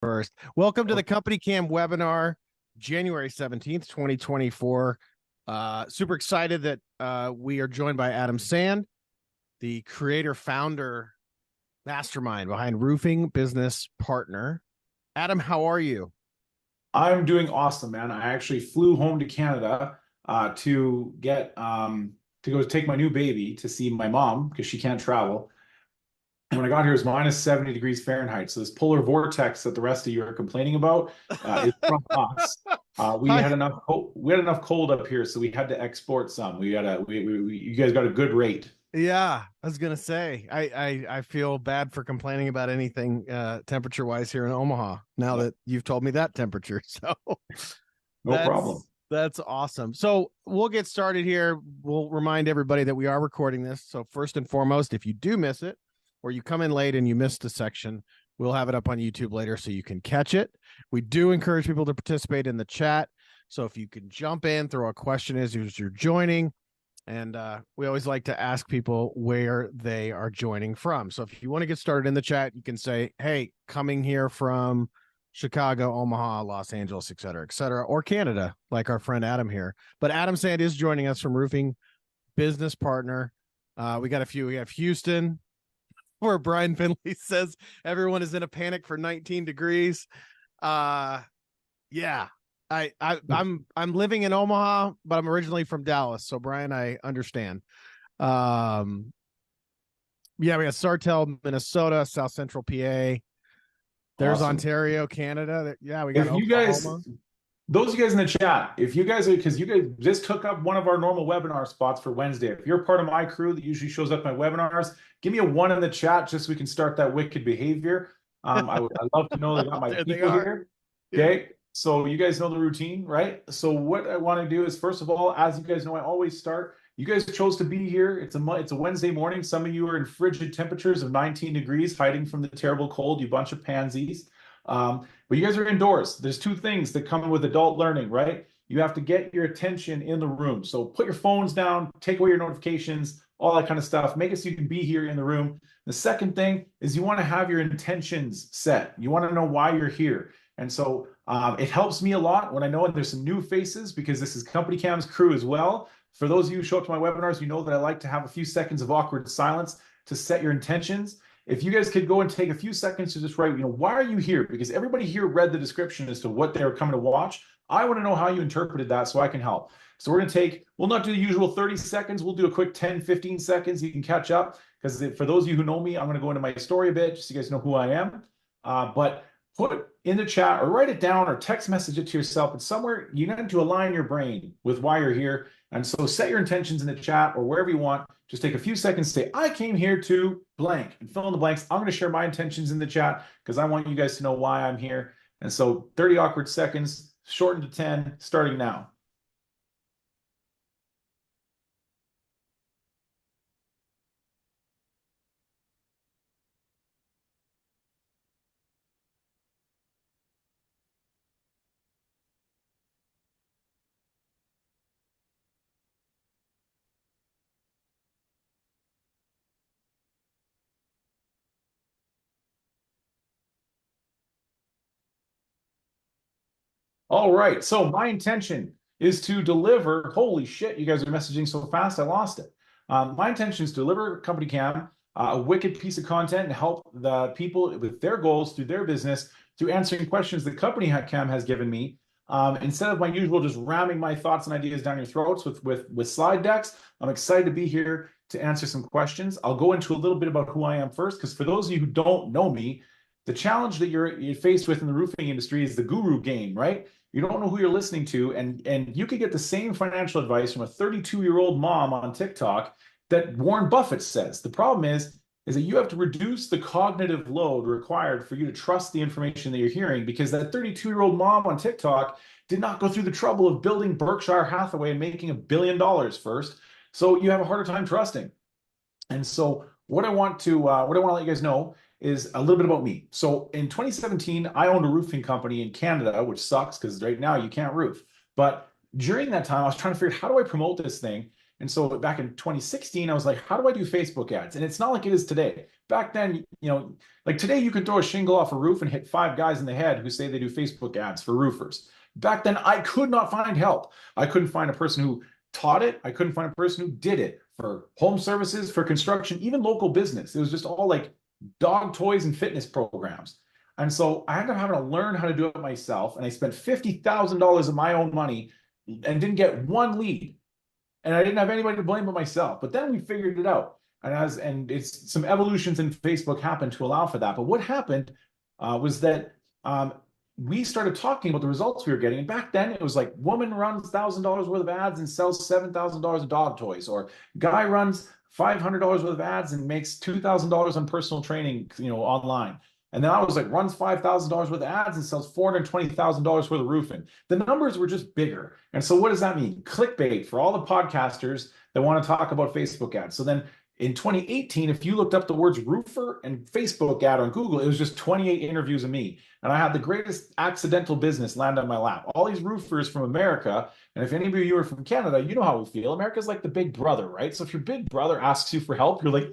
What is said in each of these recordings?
First, welcome to the CompanyCam webinar, January 17th, 2024. Super excited that we are joined by Adam Sand, the creator, founder, mastermind behind Roofing Business Partner. Adam, how are you? I'm doing awesome, man. I actually flew home to Canada to get to go take my new baby to see my mom because she can't travel. And when I got here, it was minus 70 degrees Fahrenheit. So this polar vortex that the rest of you are complaining about is from us. We Hi. had enough we had enough cold up here, so we had to export some. You guys got a good rate. Yeah, I was gonna say I feel bad for complaining about anything temperature wise here in Omaha now Yeah, that you've told me that temperature. So no problem. that's that's awesome. So we'll get started here. We'll remind everybody that we are recording this. So first and foremost, if you do miss it or you come in late and you missed a section, we'll have it up on YouTube later so you can catch it. We do encourage people to participate in the chat. So if you can jump in, throw a question as you're joining. And we always like to ask people where they are joining from. So if you want to get started in the chat, you can say, hey, coming here from Chicago, Omaha, Los Angeles, et cetera, or Canada, like our friend Adam here. But Adam Sand is joining us from Roofing Business Partner. We got a few. We have Houston, where Brian Finley says everyone is in a panic for 19 degrees. Yeah, I'm living in Omaha, but I'm originally from Dallas. So Brian, I understand. Um, yeah, we got Sartell, Minnesota, South Central PA. There's Awesome. Ontario, Canada. Yeah, we got If you guys, Oklahoma. those of you guys in the chat, if you guys are, because you guys just took up one of our normal webinar spots for Wednesday. If you're part of my crew that usually shows up at my webinars, give me a one in the chat just so we can start that wicked behavior. I'd love to know that I got my There they people are. here. Yeah. Okay. So you guys know the routine, right? So what I want to do is, first of all, as you guys know, I always start. You guys chose to be here. It's a Wednesday morning. Some of you are in frigid temperatures of 19 degrees, hiding from the terrible cold, you bunch of pansies. But you guys are indoors. There's two things that come with adult learning, right? You have to get your attention in the room. So put your phones down, take away your notifications, all that kind of stuff. Make it so you can be here in the room. The second thing is you want to have your intentions set. You want to know why you're here. And so it helps me a lot when I know there's some new faces because this is CompanyCam's crew as well. For those of you who show up to my webinars, you know that I like to have a few seconds of awkward silence to set your intentions. If you guys could go and take a few seconds to just write, why are you here? Because everybody here read the description as to what they were coming to watch. I want to know how you interpreted that so I can help. So we're going to we'll not do the usual 30 seconds. We'll do a quick 10, 15 seconds. You can catch up because for those of you who know me, I'm going to go into my story a bit just so you guys know who I am. But put it in the chat or write it down or text message it to yourself. But somewhere you need to align your brain with why you're here. And so set your intentions in the chat or wherever you want. Just take a few seconds to say, I came here to blank and fill in the blanks. I'm going to share my intentions in the chat because I want you guys to know why I'm here. And so 30 awkward seconds, shortened to 10, starting now. All right. So my intention is to deliver. Holy shit, you guys are messaging so fast, I lost it. My intention is to deliver CompanyCam a wicked piece of content and help the people with their goals through their business through answering questions that CompanyCam has given me. Instead of my usual just ramming my thoughts and ideas down your throats with slide decks, I'm excited to be here to answer some questions. I'll go into a little bit about who I am first, because for those of you who don't know me, the challenge that you're faced with in the roofing industry is the guru game, right? You don't know who you're listening to, and you could get the same financial advice from a 32-year-old mom on TikTok that Warren Buffett says. The problem is that you have to reduce the cognitive load required for you to trust the information that you're hearing, because that 32-year-old mom on TikTok did not go through the trouble of building Berkshire Hathaway and making $1 billion first. So you have a harder time trusting. And so what I want to let you guys know is a little bit about me. So in 2017, I owned a roofing company in Canada, which sucks because right now you can't roof. But during that time, I was trying to figure out, how do I promote this thing? And so back in 2016, I was like, how do I do Facebook ads? And it's not like it is today. Back then, like today, you could throw a shingle off a roof and hit 5 guys in the head who say they do Facebook ads for roofers. Back then, I could not find help. I couldn't find a person who taught it. I couldn't find a person who did it for home services, for construction, even local business. It was just all like dog toys and fitness programs. And so I ended up having to learn how to do it myself. And I spent $50,000 of my own money and didn't get one lead. And I didn't have anybody to blame but myself. But then we figured it out. And it's some evolutions in Facebook happened to allow for that. But what happened was that we started talking about the results we were getting. And back then it was like woman runs $1,000 worth of ads and sells $7,000 of dog toys, or guy runs $500 worth of ads and makes $2,000 on personal training, online. And then I was like, runs $5,000 worth of ads and sells $420,000 worth of roofing. The numbers were just bigger. And so what does that mean? Clickbait for all the podcasters that want to talk about Facebook ads. So then in 2018, if you looked up the words roofer and Facebook ad on Google, it was just 28 interviews of me. And I had the greatest accidental business land on my lap. All these roofers from America. And if any of you are from Canada, you know how we feel. America's like the big brother, right? So if your big brother asks you for help, you're like,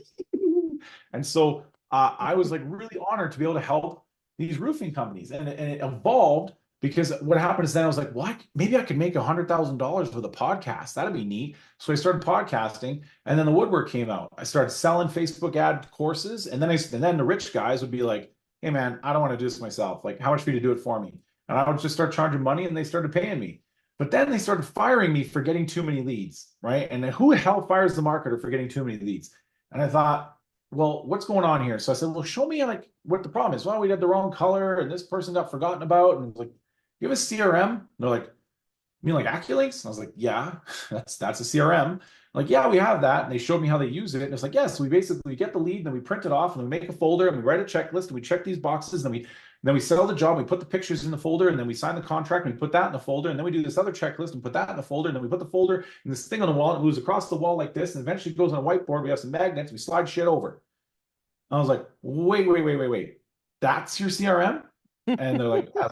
and so I was like really honored to be able to help these roofing companies. And it evolved because what happened is then I was like, what? Maybe I could make $100,000 with a podcast. That'd be neat. So I started podcasting, and then the woodwork came out. I started selling Facebook ad courses. And then the rich guys would be like, hey man, I don't want to do this myself. Like, how much for you to do it for me? And I would just start charging money, and they started paying me. But then they started firing me for getting too many leads, right? And then who the hell fires the marketer for getting too many leads? And I thought, well, what's going on here? So I said, well, show me like what the problem is. Well, we had the wrong color and this person got forgotten about. And I was like, you have a CRM? And they're like, you mean like AccuLinks? And I was like, yeah, that's a CRM. I'm like, yeah, we have that. And they showed me how they use it. And it's like, yes, we basically get the lead, and then we print it off, and we make a folder, and we write a checklist, and we check these boxes, and then we sell the job, we put the pictures in the folder, and then we sign the contract, and we put that in the folder, and then we do this other checklist and put that in the folder, and then we put the folder in this thing on the wall, and it moves across the wall like this, and eventually it goes on a whiteboard. We have some magnets, we slide shit over. I was like, wait. That's your CRM? And they're like, yeah.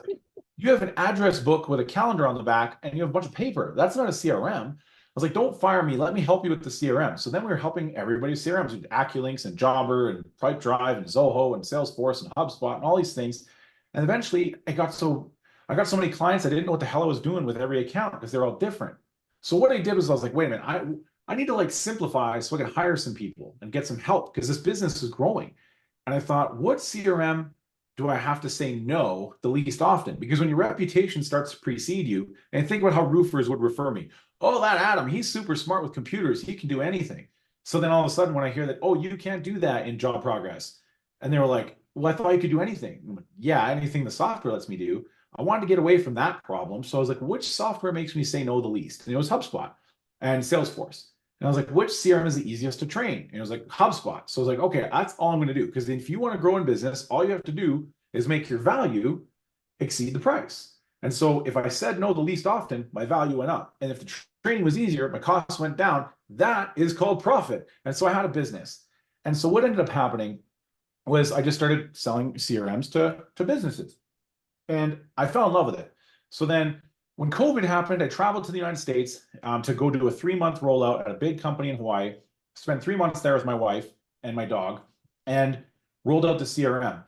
You have an address book with a calendar on the back, and you have a bunch of paper. That's not a CRM. I was like, don't fire me. Let me help you with the CRM. So then we were helping everybody's CRMs with AccuLinks and Jobber and Pipedrive and Zoho and Salesforce and HubSpot and all these things. And eventually I got so many clients, I didn't know what the hell I was doing with every account because they're all different. So what I did was I was like, wait a minute, I need to like simplify so I can hire some people and get some help because this business is growing. And I thought, what CRM do I have to say no the least often? Because when your reputation starts to precede you, and think about how roofers would refer me. Oh, that Adam, he's super smart with computers. He can do anything. So then all of a sudden when I hear that, oh, you can't do that in job progress. And they were like, well, I thought you could do anything. I'm like, yeah, anything the software lets me do. I wanted to get away from that problem. So I was like, which software makes me say no the least? And it was HubSpot and Salesforce. And I was like, which CRM is the easiest to train? And it was like HubSpot. So I was like, okay, that's all I'm going to do. Because if you want to grow in business, all you have to do is make your value exceed the price. And so if I said no the least often, my value went up. And if the training was easier, my costs went down. That is called profit. And so I had a business. And so what ended up happening was I just started selling CRMs to businesses. And I fell in love with it. So then when COVID happened, I traveled to the United States to go do a 3-month rollout at a big company in Hawaii. Spent 3 months there with my wife and my dog and rolled out the CRM.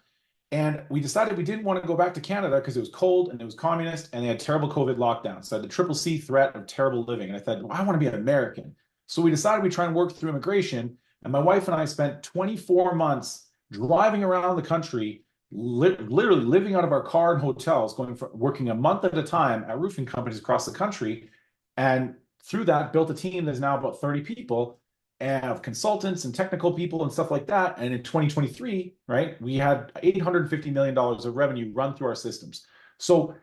And we decided we didn't want to go back to Canada because it was cold and it was communist and they had terrible COVID lockdowns. So I had the triple C threat of terrible living. And I thought, well, I want to be an American. So we decided we try and work through immigration. And my wife and I spent 24 months driving around the country, literally living out of our car in hotels, working a month at a time at roofing companies across the country. And through that, built a team that's now about 30 people and of consultants and technical people and stuff like that. And in 2023, right, we had $850 million of revenue run through our systems. So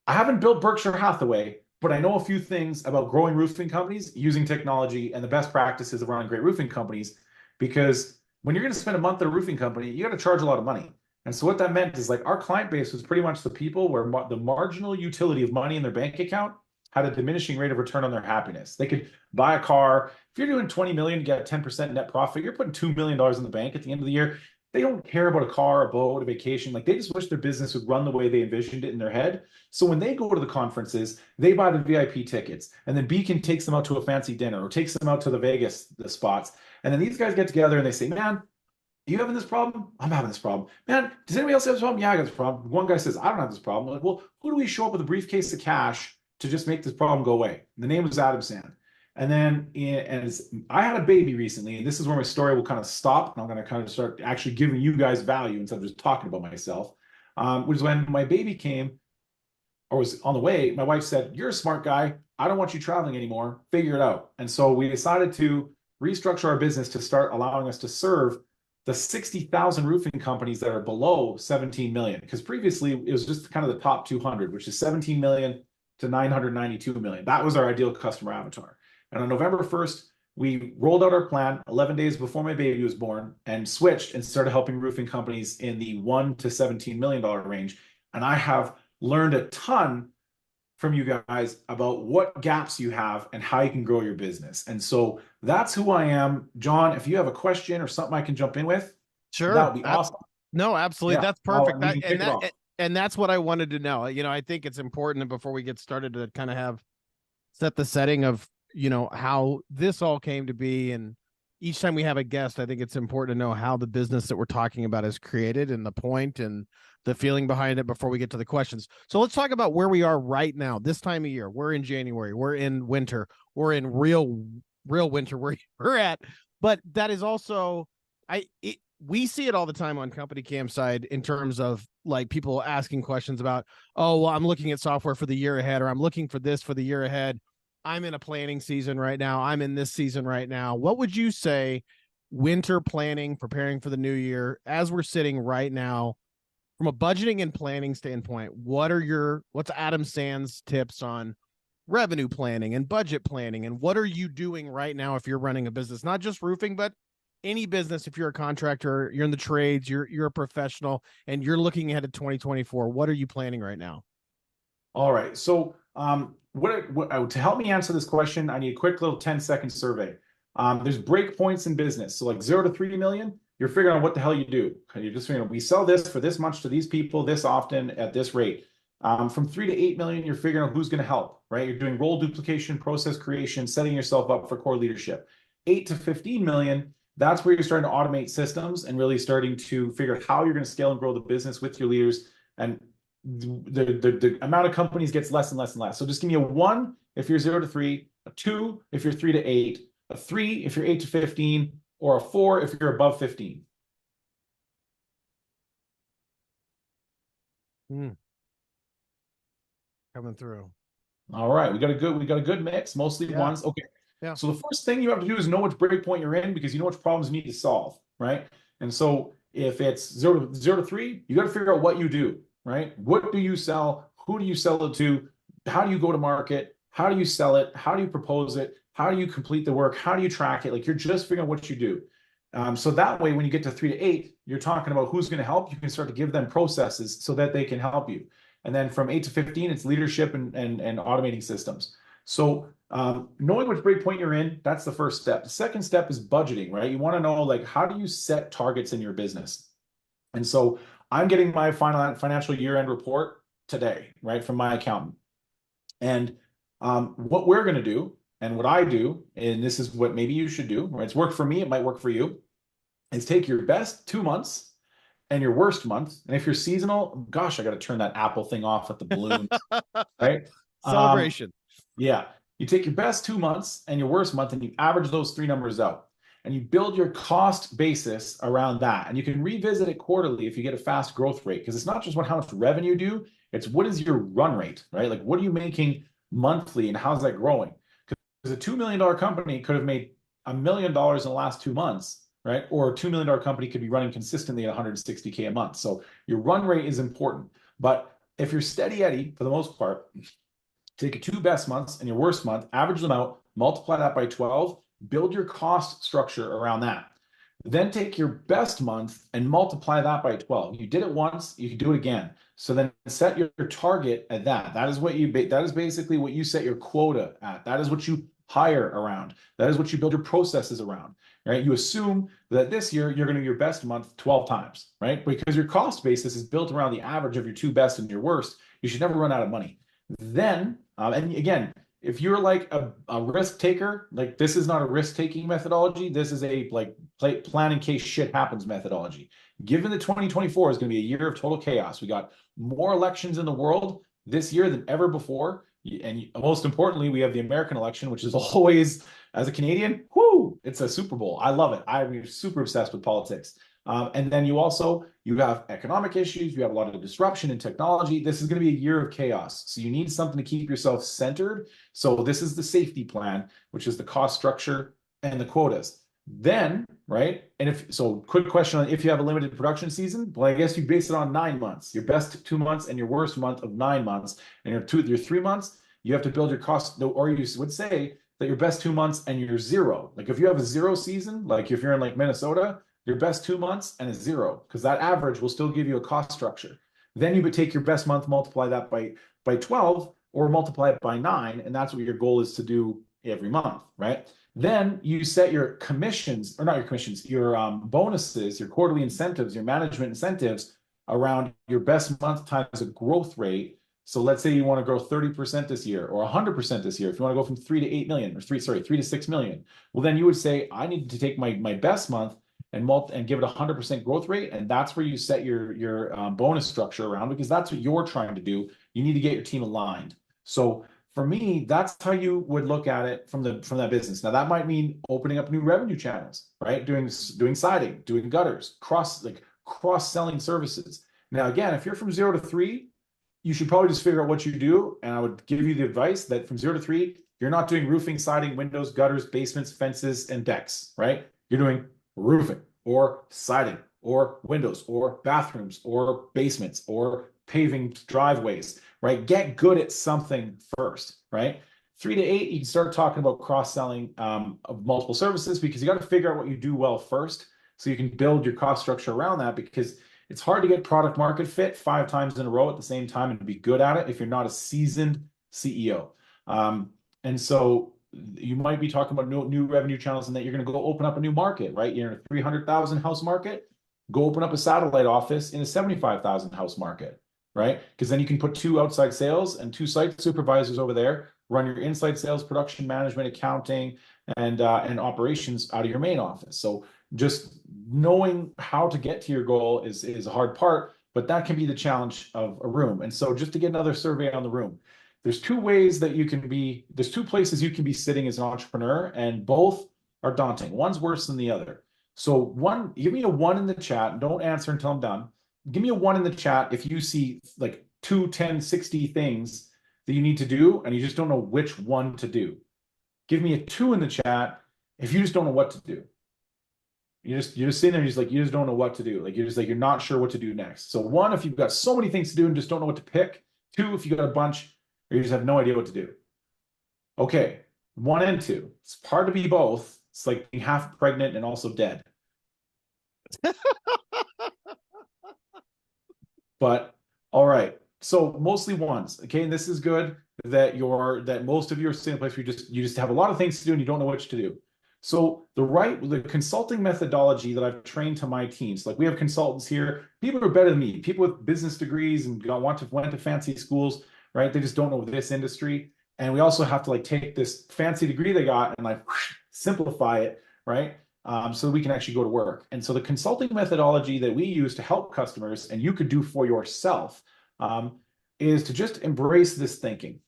I haven't built Berkshire Hathaway, but I know a few things about growing roofing companies using technology and the best practices of running great roofing companies. Because when you're going to spend a month at a roofing company, you got to charge a lot of money. And so what that meant is like our client base was pretty much the people where the marginal utility of money in their bank account had a diminishing rate of return on their happiness. They could buy a car. If you're doing 20 million to get a 10% net profit, you're putting $2 million in the bank at the end of the year. they don't care about a car, a boat, a vacation. Like they just wish their business would run the way they envisioned it in their head. So when they go to the conferences, they buy the VIP tickets, and then Beacon takes them out to a fancy dinner or takes them out to the Vegas the spots. And then these guys get together and they say, "Man, you having this problem? I'm having this problem. Man, does anybody else have this problem? Yeah, I got this problem." One guy says, "I don't have this problem." I'm like, well, who do we show up with a briefcase of cash to just make this problem go away? And the name was Adam Sand. And then as I had a baby recently, and this is where my story will kind of stop, and I'm going to kind of start actually giving you guys value instead of just talking about myself, which is when my baby came or was on the way. My wife said, "You're a smart guy. I don't want you traveling anymore. Figure it out." And so we decided to restructure our business to start allowing us to serve the 60,000 roofing companies that are below 17 million. Because previously it was just kind of the top 200, which is 17 million to 992 million. That was our ideal customer avatar. And on November 1st, we rolled out our plan 11 days before my baby was born and switched and started helping roofing companies in the $1 to $17 million range. And I have learned a ton from you guys about what gaps you have and how you can grow your business. And so that's who I am. John, if you have a question or something I can jump in with, that Sure. would be awesome. No, absolutely. Yeah. That's perfect. We can kick it off. And that's what I wanted to know. I think it's important before we get started to kind of have set the setting of, how this all came to be. And each time we have a guest, I think it's important to know how the business that we're talking about is created and the point and the feeling behind it before we get to the questions. So let's talk about where we are right now, this time of year. We're in January, we're in winter, we're in real winter where we're at. But that is also, we see it all the time on CompanyCam side in terms of like people asking questions about, oh, well, I'm looking at software for the year ahead, or I'm looking for this for the year ahead. I'm in a planning season right now. I'm in this season right now. What would you say winter planning, preparing for the new year, as we're sitting right now, from a budgeting and planning standpoint, what's Adam Sand's tips on revenue planning and budget planning? And what are you doing right now if you're running a business, not just roofing, but any business? If you're a contractor, you're in the trades, you're a professional, and you're looking ahead to 2024, what are you planning right now? All right. So to help me answer this question, I need a quick little 10-second survey. There's break points in business. So like 0 to 3 million, you're figuring out what the hell you do. You're just figuring out, we sell this for this much to these people this often at this rate. From 3 to 8 million, you're figuring out who's going to help, right? You're doing role duplication, process creation, setting yourself up for core leadership. 8 to 15 million, that's where you're starting to automate systems and really starting to figure out how you're going to scale and grow the business with your leaders. And the amount of companies gets less and less and less. So just give me a 1 if you're 0 to 3, a 2 if you're 3 to 8, a 3 if you're 8 to 15, or a 4 if you're above 15. Coming through. All right, we got a good mix, mostly ones. Okay. Yeah. So the first thing you have to do is know which breakpoint you're in, because you know which problems you need to solve, right? And so if it's 0 to 3, you got to figure out what you do, right? What do you sell? Who do you sell it to? How do you go to market? How do you sell it? How do you propose it? How do you complete the work? How do you track it? Like you're just figuring out what you do. So that way, when you get to 3 to 8, you're talking about who's going to help. You can start to give them processes so that they can help you. And then from 8 to 15, it's leadership and automating systems. So knowing which breakpoint you're in, that's the first step. The second step is budgeting, right? You want to know, like, how do you set targets in your business? And so I'm getting my financial year-end report today, right, from my accountant. And what we're going to do, and what I do, and this is what maybe you should do, right? It's worked for me, it might work for you, is take your best 2 months and your worst month. And if you're seasonal, gosh, I got to turn that Apple thing off at the balloon, right? Celebration. Yeah. You take your best 2 months and your worst month, and you average those 3 numbers out. And you build your cost basis around that. And you can revisit it quarterly if you get a fast growth rate, because it's not just what how much revenue you do, it's what is your run rate, right? Like, what are you making monthly and how's that growing? Because a $2 million company could have made $1 million in the last 2 months, right? Or a $2 million company could be running consistently at $160K a month. So your run rate is important. But if you're steady Eddie, for the most part, take your 2 best months and your worst month, average them out, multiply that by 12, build your cost structure around that. Then take your best month and multiply that by 12. You did it once, you can do it again. So then set your target at that. That is basically what you set your quota at. That is what you hire around. That is what you build your processes around, right? You assume that this year you're going to do your best month 12 times, right? Because your cost basis is built around the average of your two best and your worst. You should never run out of money. Then, and again, if you're like a risk taker, like this is not a risk taking methodology. This is a like plan in case shit happens methodology. Given that 2024 is going to be a year of total chaos, we got more elections in the world this year than ever before. And most importantly, we have the American election, which is always, as a Canadian, whoo, it's a Super Bowl. I love it. I'm super obsessed with politics. And then you have economic issues. You have a lot of disruption in technology. This is going to be a year of chaos. So you need something to keep yourself centered. So this is the safety plan, which is the cost structure and the quotas. Then, right? And quick question on if you have a limited production season, well, I guess you base it on 9 months, your best 2 months and your worst month of 9 months. And your 3 months, you have to build your cost, or you would say that your best 2 months and your zero. Like if you have a zero season, like if you're in like Minnesota, your best 2 months and a zero, because that average will still give you a cost structure. Then you would take your best month, multiply that by 12 or multiply it by 9. And that's what your goal is to do every month, right? Then you set your commissions, or not your commissions, your bonuses, your quarterly incentives, your management incentives around your best month times a growth rate. So let's say you want to grow 30% this year or 100% this year. If you want to go from 3 to 8 million or 3 to 6 million, well, then you would say, I need to take my best month and give it a 100% growth rate. And that's where you set your bonus structure around, because that's what you're trying to do. You need to get your team aligned. So for me, that's how you would look at it from that business. Now that might mean opening up new revenue channels, right? Doing siding, doing gutters, cross-selling services. Now, again, if you're from 0 to 3, you should probably just figure out what you do. And I would give you the advice that from 0 to 3, you're not doing roofing, siding, windows, gutters, basements, fences, and decks, right? You're doing roofing or siding or windows or bathrooms or basements or paving driveways, right? Get good at something first, right? 3 to 8, you can start talking about cross-selling of multiple services, because you got to figure out what you do well first so you can build your cost structure around that, because it's hard to get product market fit 5 times in a row at the same time and be good at it if you're not a seasoned CEO. And so you might be talking about new revenue channels, and that you're going to go open up a new market, right? You're in a 300,000 house market, go open up a satellite office in a 75,000 house market, right? Because then you can put 2 outside sales and 2 site supervisors over there, run your inside sales, production management, accounting, and operations out of your main office. So just knowing how to get to your goal is a hard part, but that can be the challenge of a room. And so just to get another survey on the room, there's 2 places you can be sitting as an entrepreneur, and both are daunting. One's worse than the other. So give me a 1 in the chat. Don't answer until I'm done. Give me a 1 in the chat if you see like 2, 10, 60 things that you need to do and you just don't know which one to do. Give me a 2 in the chat if you just don't know what to do. You're just sitting there, you just don't know what to do. Like you're not sure what to do next. So 1, if you've got so many things to do and just don't know what to pick. 2, if you got a bunch or you just have no idea what to do. Okay, 1 and 2. It's hard to be both. It's like being half pregnant and also dead. But all right, so mostly 1s. Okay, and this is good that most of you are sitting in a place where you just have a lot of things to do and you don't know which to do. So the consulting methodology that I've trained to my teams, like we have consultants here, people who are better than me, people with business degrees and went to fancy schools, right? They just don't know this industry. And we also have to like take this fancy degree they got and like simplify it, right? So we can actually go to work. And so the consulting methodology that we use to help customers, and you could do for yourself, is to just embrace this thinking.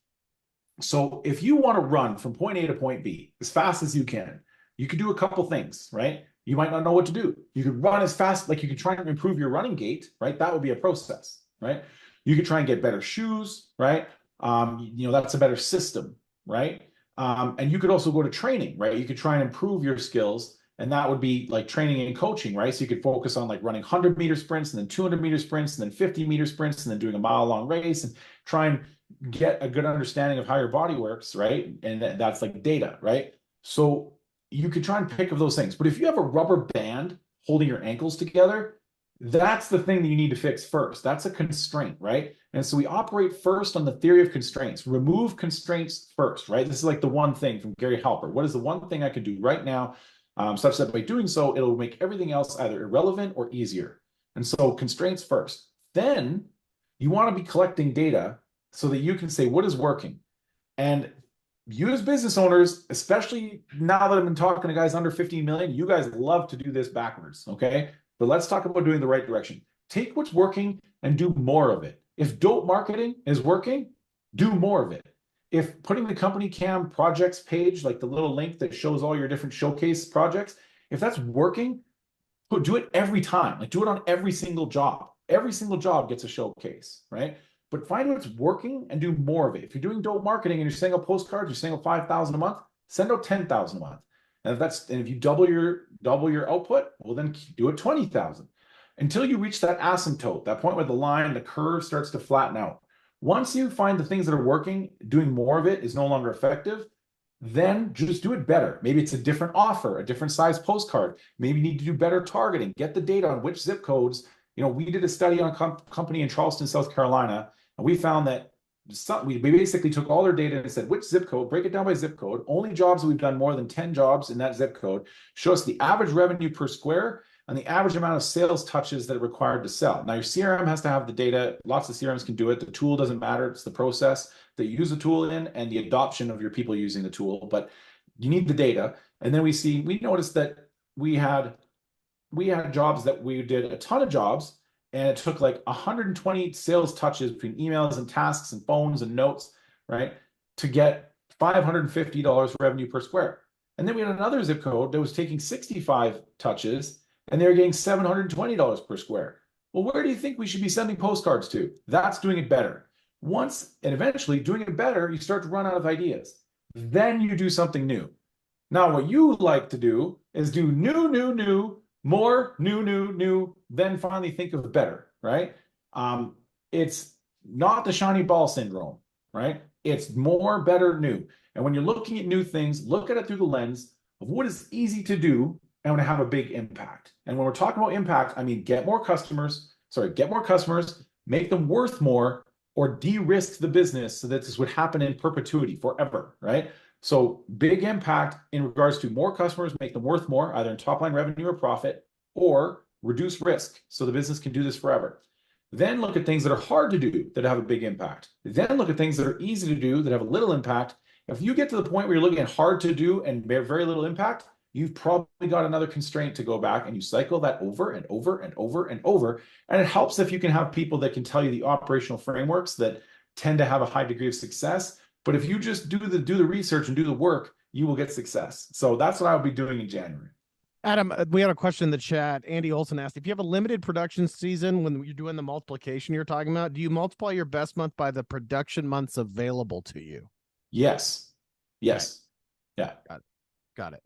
So if you want to run from point A to point B as fast as you can, you could do a couple things, right? You might not know what to do. You could run as fast, like you could try and improve your running gait, right? That would be a process, right? You could try and get better shoes, right? That's a better system, right? And you could also go to training, right? You could try and improve your skills, and that would be like training and coaching, right? So you could focus on like running 100-meter sprints and then 200-meter sprints and then 50-meter sprints and then doing a mile-long race and try and get a good understanding of how your body works, right? And that's like data, right? So you could try and pick of those things. But if you have a rubber band holding your ankles together, That's the thing that you need to fix first. That's a constraint, right? And so we operate first on the theory of constraints. Remove constraints first, right? This is like the one thing from Gary Halper. What is the one thing I can do right now, such that by doing so, it'll make everything else either irrelevant or easier. And so constraints first. Then you want to be collecting data so that you can say what is working. And you as business owners, especially now that I've been talking to guys under 15 million, you guys love to do this backwards, okay? But let's talk about doing the right direction. Take what's working and do more of it. If dope marketing is working, do more of it. If putting the CompanyCam projects page, like the little link that shows all your different showcase projects, if that's working, do it every time. Like do it on every single job. Every single job gets a showcase, right? But find what's working and do more of it. If you're doing dope marketing and you're sending out postcards, you're sending out 5,000 a month, send out 10,000 a month. And if you double your output, well then do it 20,000 until you reach that asymptote, that point where the curve starts to flatten out. Once you find the things that are working, doing more of it is no longer effective, then just do it better. Maybe it's a different offer, a different size postcard. Maybe you need to do better targeting. Get the data on which zip codes. We did a study on a company in Charleston, South Carolina, and we found that we basically took all their data and said, which zip code, break it down by zip code, only jobs that we've done more than 10 jobs in that zip code, show us the average revenue per square and the average amount of sales touches that are required to sell. Now, your CRM has to have the data. Lots of CRMs can do it. The tool doesn't matter. It's the process that you use the tool in and the adoption of your people using the tool. But you need the data. And then we noticed that we had jobs that we did a ton of jobs, and it took like 120 sales touches between emails and tasks and phones and notes, right, to get $550 revenue per square. And then we had another zip code that was taking 65 touches, and they were getting $720 per square. Well, where do you think we should be sending postcards to? That's doing it better. Once and eventually doing it better, you start to run out of ideas. Then you do something new. Now, what you like to do is do new, more, new, then finally think of better, right? It's not the shiny ball syndrome, right? It's more, better, new. And when you're looking at new things, look at it through the lens of what is easy to do and going to have a big impact. And when we're talking about impact, I mean, get more customers, make them worth more, or de-risk the business so that this would happen in perpetuity forever, right? So big impact in regards to more customers, make them worth more, either in top line revenue or profit, or reduce risk so the business can do this forever. Then look at things that are hard to do that have a big impact. Then look at things that are easy to do that have a little impact. If you get to the point where you're looking at hard to do and very little impact, you've probably got another constraint to go back, and you cycle that over and over and over and over. And it helps if you can have people that can tell you the operational frameworks that tend to have a high degree of success. But if you just do the research and do the work, you will get success. So that's what I will be doing in January. Adam, we had a question in the chat. Andy Olson asked, if you have a limited production season when you're doing the multiplication you're talking about, do you multiply your best month by the production months available to you? Yes. Yes. Yeah. Got it.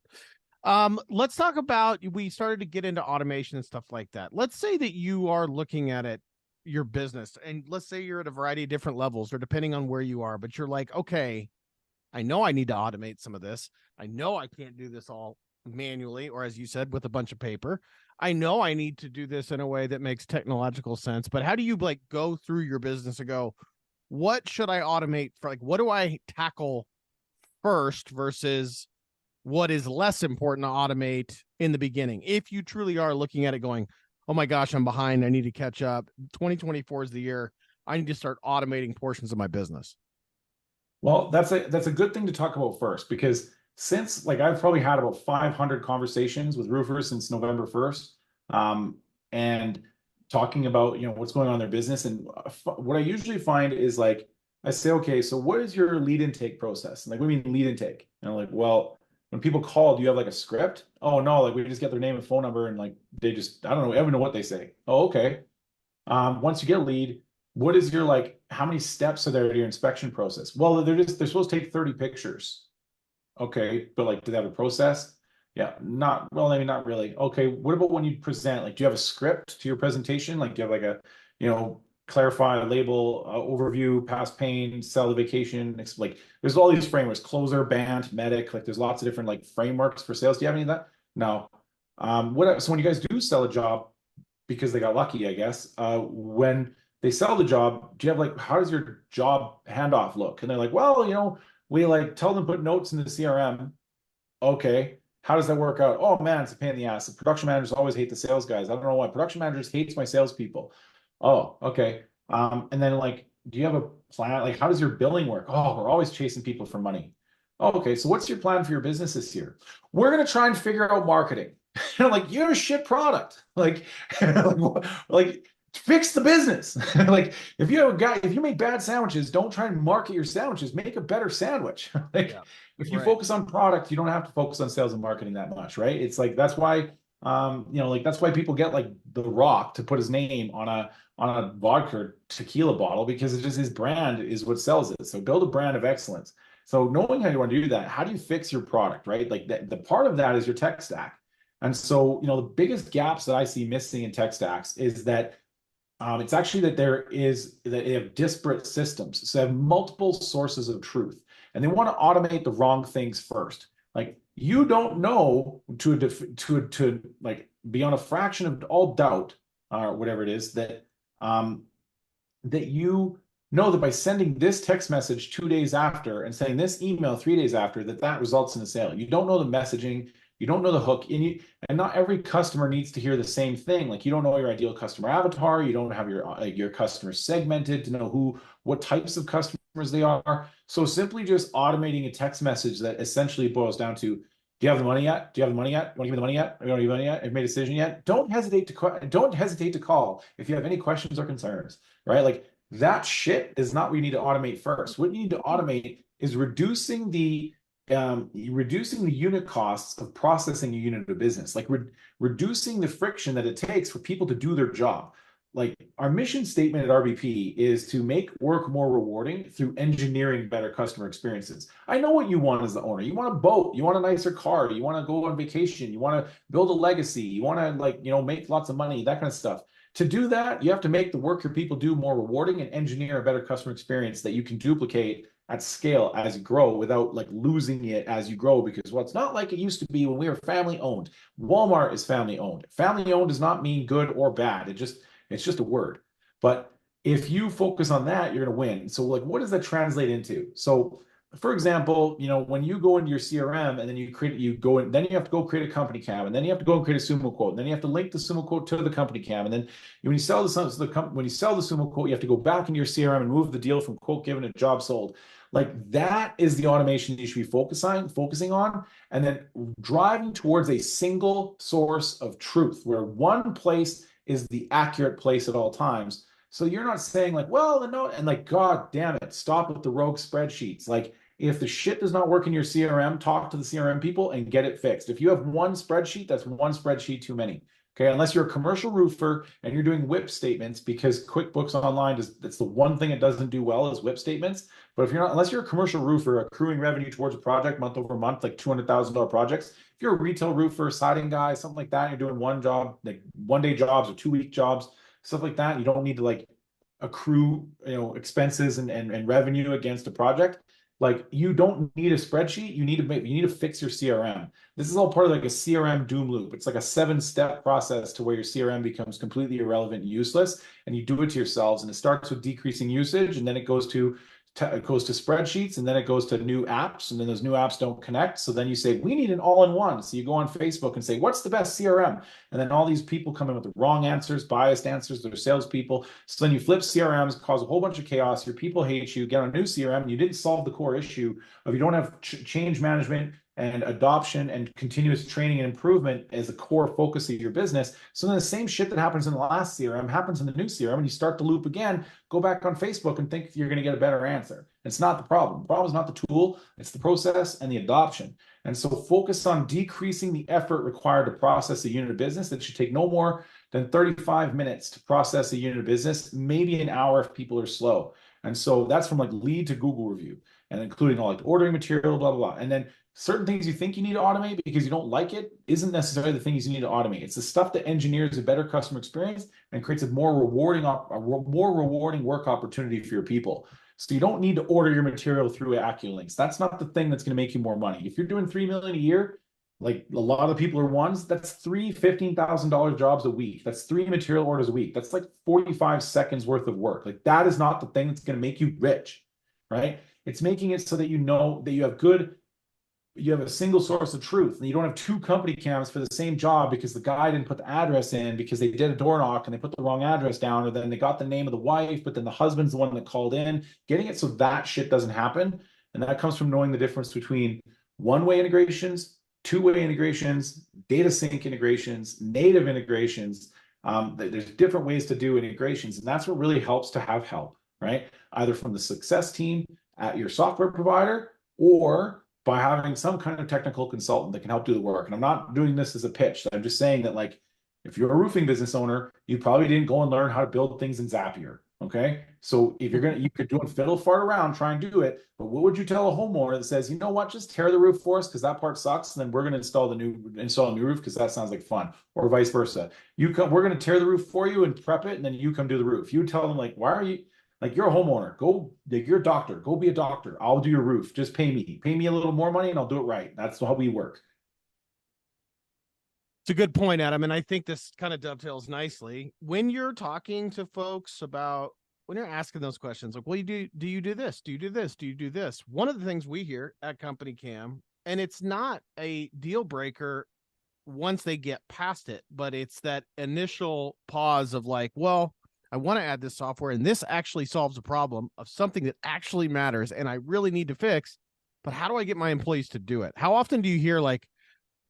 Let's talk about, we started to get into automation and stuff like that. Let's say that you are looking at it, your business, and let's say you're at a variety of different levels or depending on where you are, but you're like, okay, I know I need to automate some of this. I know I can't do this all manually, or as you said, with a bunch of paper. I know I need to do this in a way that makes technological sense, but how do you like go through your business and go, what should I automate for? Like, what do I tackle first versus what is less important to automate in the beginning? If you truly are looking at it going, oh my gosh, I'm behind, I need to catch up. 2024 is the year I need to start automating portions of my business. Well, that's a good thing to talk about first, because since I've probably had about 500 conversations with roofers since November 1st, and talking about what's going on in their business. And what I usually find is I say, okay, so what is your lead intake process? And what do you mean lead intake? And I'm like, well, when people call, do you have a script? Oh no, we just get their name and phone number, and they just, I don't know, I don't know what they say. Oh, okay. Once you get a lead, what is your how many steps are there to your inspection process? Well, they're supposed to take 30 pictures. Okay, but do they have a process? Yeah, not really. Okay, what about when you present? Do you have a script to your presentation? Do you have a clarify, label, overview, past pain, sell the vacation? There's all these frameworks: closer, band, medic. There's lots of different frameworks for sales. Do you have any of that? No. So when you guys do sell a job, because they got lucky, I guess. When they sell the job, do you have like, how does your job handoff look? And they're like, well, we like tell them put notes in the CRM. Okay. How does that work out? Oh man, it's a pain in the ass. The production managers always hate the sales guys. I don't know why. Production managers hates my salespeople. Oh, okay. And then like, do you have a plan? Like, how does your billing work? Oh, we're always chasing people for money. Oh, okay. So what's your plan for your business this year? We're gonna try and figure out marketing. And I'm like, you have a shit product. Like, like fix the business. Like, if you have a guy, if you make bad sandwiches, don't try and market your sandwiches. Make a better sandwich. Like, Yeah. if you Right. focus on product, you don't have to focus on sales and marketing that much, right? It's like that's why like that's why people get like The Rock to put his name on a vodka or tequila bottle because it's just his brand is what sells it. So build a brand of excellence. So knowing how you want to do that, how do you fix your product, right? Like the part of that is your tech stack. And so, the biggest gaps that I see missing in tech stacks is that it's actually that they have disparate systems. So they have multiple sources of truth, and they want to automate the wrong things first. Like you don't know to like be on a fraction of all doubt or whatever it is um, that you know that by sending this text message 2 days after and sending this email 3 days after, that results in a sale. You don't know the messaging, you don't know the hook, and not every customer needs to hear the same thing. Like you don't know your ideal customer avatar, you don't have your customers segmented to know what types of customers they are. So simply just automating a text message that essentially boils down to, do you have the money yet? Do you have the money yet? Want to give me the money yet? Are you going to give me the money yet? Have you made a decision yet? Don't hesitate to call if you have any questions or concerns, right? Like that shit is not what you need to automate first. What you need to automate is reducing the unit costs of processing a unit of business, like reducing the friction that it takes for people to do their job. Like our mission statement at RBP is to make work more rewarding through engineering better customer experiences. I know what you want as the owner. You want a boat, you want a nicer car, you want to go on vacation, you want to build a legacy, you want to make lots of money, that kind of stuff. To do that, you have to make the work your people do more rewarding and engineer a better customer experience that you can duplicate at scale as you grow without like losing it as you grow. Because it's not like it used to be when we were family owned. Walmart is family owned. Family owned does not mean good or bad. It's just a word. But if you focus on that, you're going to win. So like, what does that translate into? So for example, when you go into your CRM and then then you have to go create a CompanyCam, and then you have to go and create a Sumo quote, and then you have to link the Sumo quote to the CompanyCam, and then when you sell when you sell the Sumo quote, you have to go back into your CRM and move the deal from quote given to job sold. Like that is the automation you should be focusing on, and then driving towards a single source of truth where one place is the accurate place at all times. So you're not saying like, well, the note, and like, God damn it, stop with the rogue spreadsheets. Like, if the shit does not work in your CRM, talk to the CRM people and get it fixed. If you have one spreadsheet, that's one spreadsheet too many. Okay, unless you're a commercial roofer and you're doing WIP statements, because QuickBooks Online that's the one thing it doesn't do well is WIP statements. But unless you're a commercial roofer, accruing revenue towards a project month over month, like $200,000 projects, if you're a retail roofer, siding guy, something like that, you're doing one job, like 1 day jobs or 2 week jobs, stuff like that. You don't need to like accrue, expenses and revenue against a project. Like you don't need a spreadsheet. You need to fix your CRM. This is all part of like a CRM doom loop. It's like a 7-step process to where your CRM becomes completely irrelevant and useless, and you do it to yourselves. And it starts with decreasing usage, and then it goes to spreadsheets, and then it goes to new apps, and then those new apps don't connect. So then you say, we need an all-in-one. So you go on Facebook and say, what's the best CRM? And then all these people come in with the wrong answers, biased answers. They're salespeople. So then you flip CRMs, cause a whole bunch of chaos. Your people hate you, get on a new CRM, and you didn't solve the core issue of you don't have change management and adoption and continuous training and improvement as a core focus of your business. So then the same shit that happens in the last CRM happens in the new CRM, and you start the loop again. Go back on Facebook and think you're going to get a better answer. It's not the problem. The problem is not the tool, it's the process and the adoption. And so focus on decreasing the effort required to process a unit of business. That should take no more than 35 minutes to process a unit of business, maybe an hour if people are slow. And so that's from like lead to Google review, and including all like ordering material, blah, blah, blah. And then certain things you think you need to automate because you don't like it isn't necessarily the things you need to automate. It's the stuff that engineers a better customer experience and creates a more rewarding work opportunity for your people. So you don't need to order your material through AccuLinks. That's not the thing that's going to make you more money. If you're doing $3 million a year, Like a lot of people are ones. That's three $15,000 jobs a week. That's three material orders a week. That's like 45 seconds worth of work. Like that is not the thing that's going to make you rich, right? It's making it so that you know that you have a single source of truth and you don't have two company cams for the same job because the guy didn't put the address in because they did a door knock and they put the wrong address down, or then they got the name of the wife, but then the husband's the one that called in. Getting it so that shit doesn't happen. And that comes from knowing the difference between one-way integrations, two-way integrations, data sync integrations, native integrations. There's different ways to do integrations, and that's what really helps to have help, right? Either from the success team at your software provider or by having some kind of technical consultant that can help do the work. And I'm not doing this as a pitch. I'm just saying that, like, if you're a roofing business owner, you probably didn't go and learn how to build things in Zapier. Okay. So if you could do and fiddle fart around, try and do it. But what would you tell a homeowner that says, you know what, just tear the roof for us because that part sucks, and then we're going to install a new roof because that sounds like fun, or vice versa. We're going to tear the roof for you and prep it, and then you come do the roof. You tell them, like, why are you, like, you're a homeowner, go, like, you're a doctor, go be a doctor. I'll do your roof. Just pay me a little more money and I'll do it right. That's how we work. It's a good point, Adam. And I think this kind of dovetails nicely when you're talking to folks about, when you're asking those questions, like, well, do you do this? Do you do this? Do you do this? One of the things we hear at CompanyCam, and it's not a deal breaker once they get past it, but it's that initial pause of like, well, I want to add this software and this actually solves a problem of something that actually matters and I really need to fix, but how do I get my employees to do it? How often do you hear like,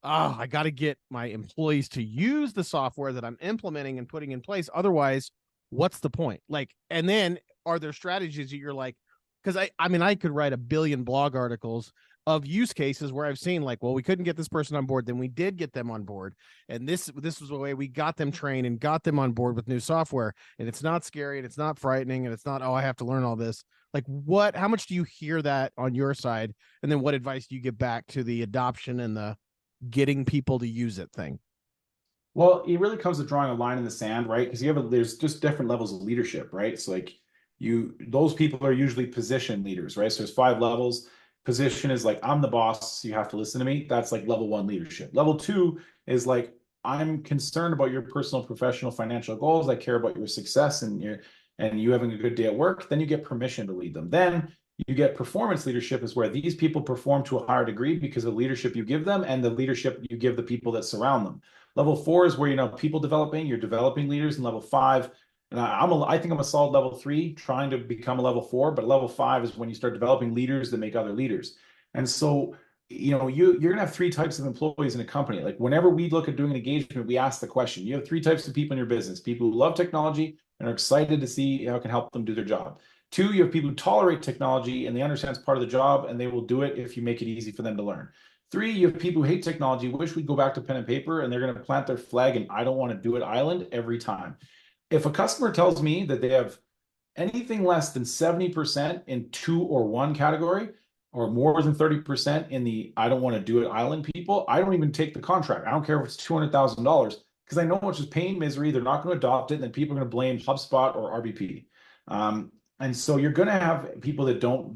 oh, I got to get my employees to use the software that I'm implementing and putting in place. Otherwise, what's the point? Like, and then are there strategies that you're like, because I mean, I could write a billion blog articles of use cases where I've seen like, well, we couldn't get this person on board, then we did get them on board, and this was the way we got them trained and got them on board with new software, and it's not scary and it's not frightening and it's not, oh, I have to learn all this. Like, what? How much do you hear that on your side, and then what advice do you give back to the adoption and the getting people to use it thing? Well, it really comes to drawing a line in the sand, right? Because there's just different levels of leadership, right? So like those people are usually position leaders, right? So there's 5 levels. Position is like, I'm the boss, so you have to listen to me. That's like level 1 leadership. Level 2 is like, I'm concerned about your personal, professional, financial goals. I care about your success and you having a good day at work. Then you get permission to lead them. Then you get performance leadership, is where these people perform to a higher degree because of the leadership you give them and the leadership you give the people that surround them. Level 4 is where, people developing, you're developing leaders. And level 5, and I think I'm a solid level 3, trying to become a level 4. But level 5 is when you start developing leaders that make other leaders. And so, you're gonna have 3 types of employees in a company. Like, whenever we look at doing an engagement, we ask the question: you have 3 types of people in your business: people who love technology and are excited to see how it can help them do their job. 2, you have people who tolerate technology and they understand it's part of the job and they will do it if you make it easy for them to learn. 3, you have people who hate technology, wish we'd go back to pen and paper, and they're going to plant their flag and I don't want to do it island every time. If a customer tells me that they have anything less than 70% in 2 or 1 category, or more than 30% in the I don't want to do it island people, I don't even take the contract. I don't care if it's $200,000, because I know it's just pain, misery. They're not going to adopt it, and then people are going to blame HubSpot or RBP. And so you're going to have people that don't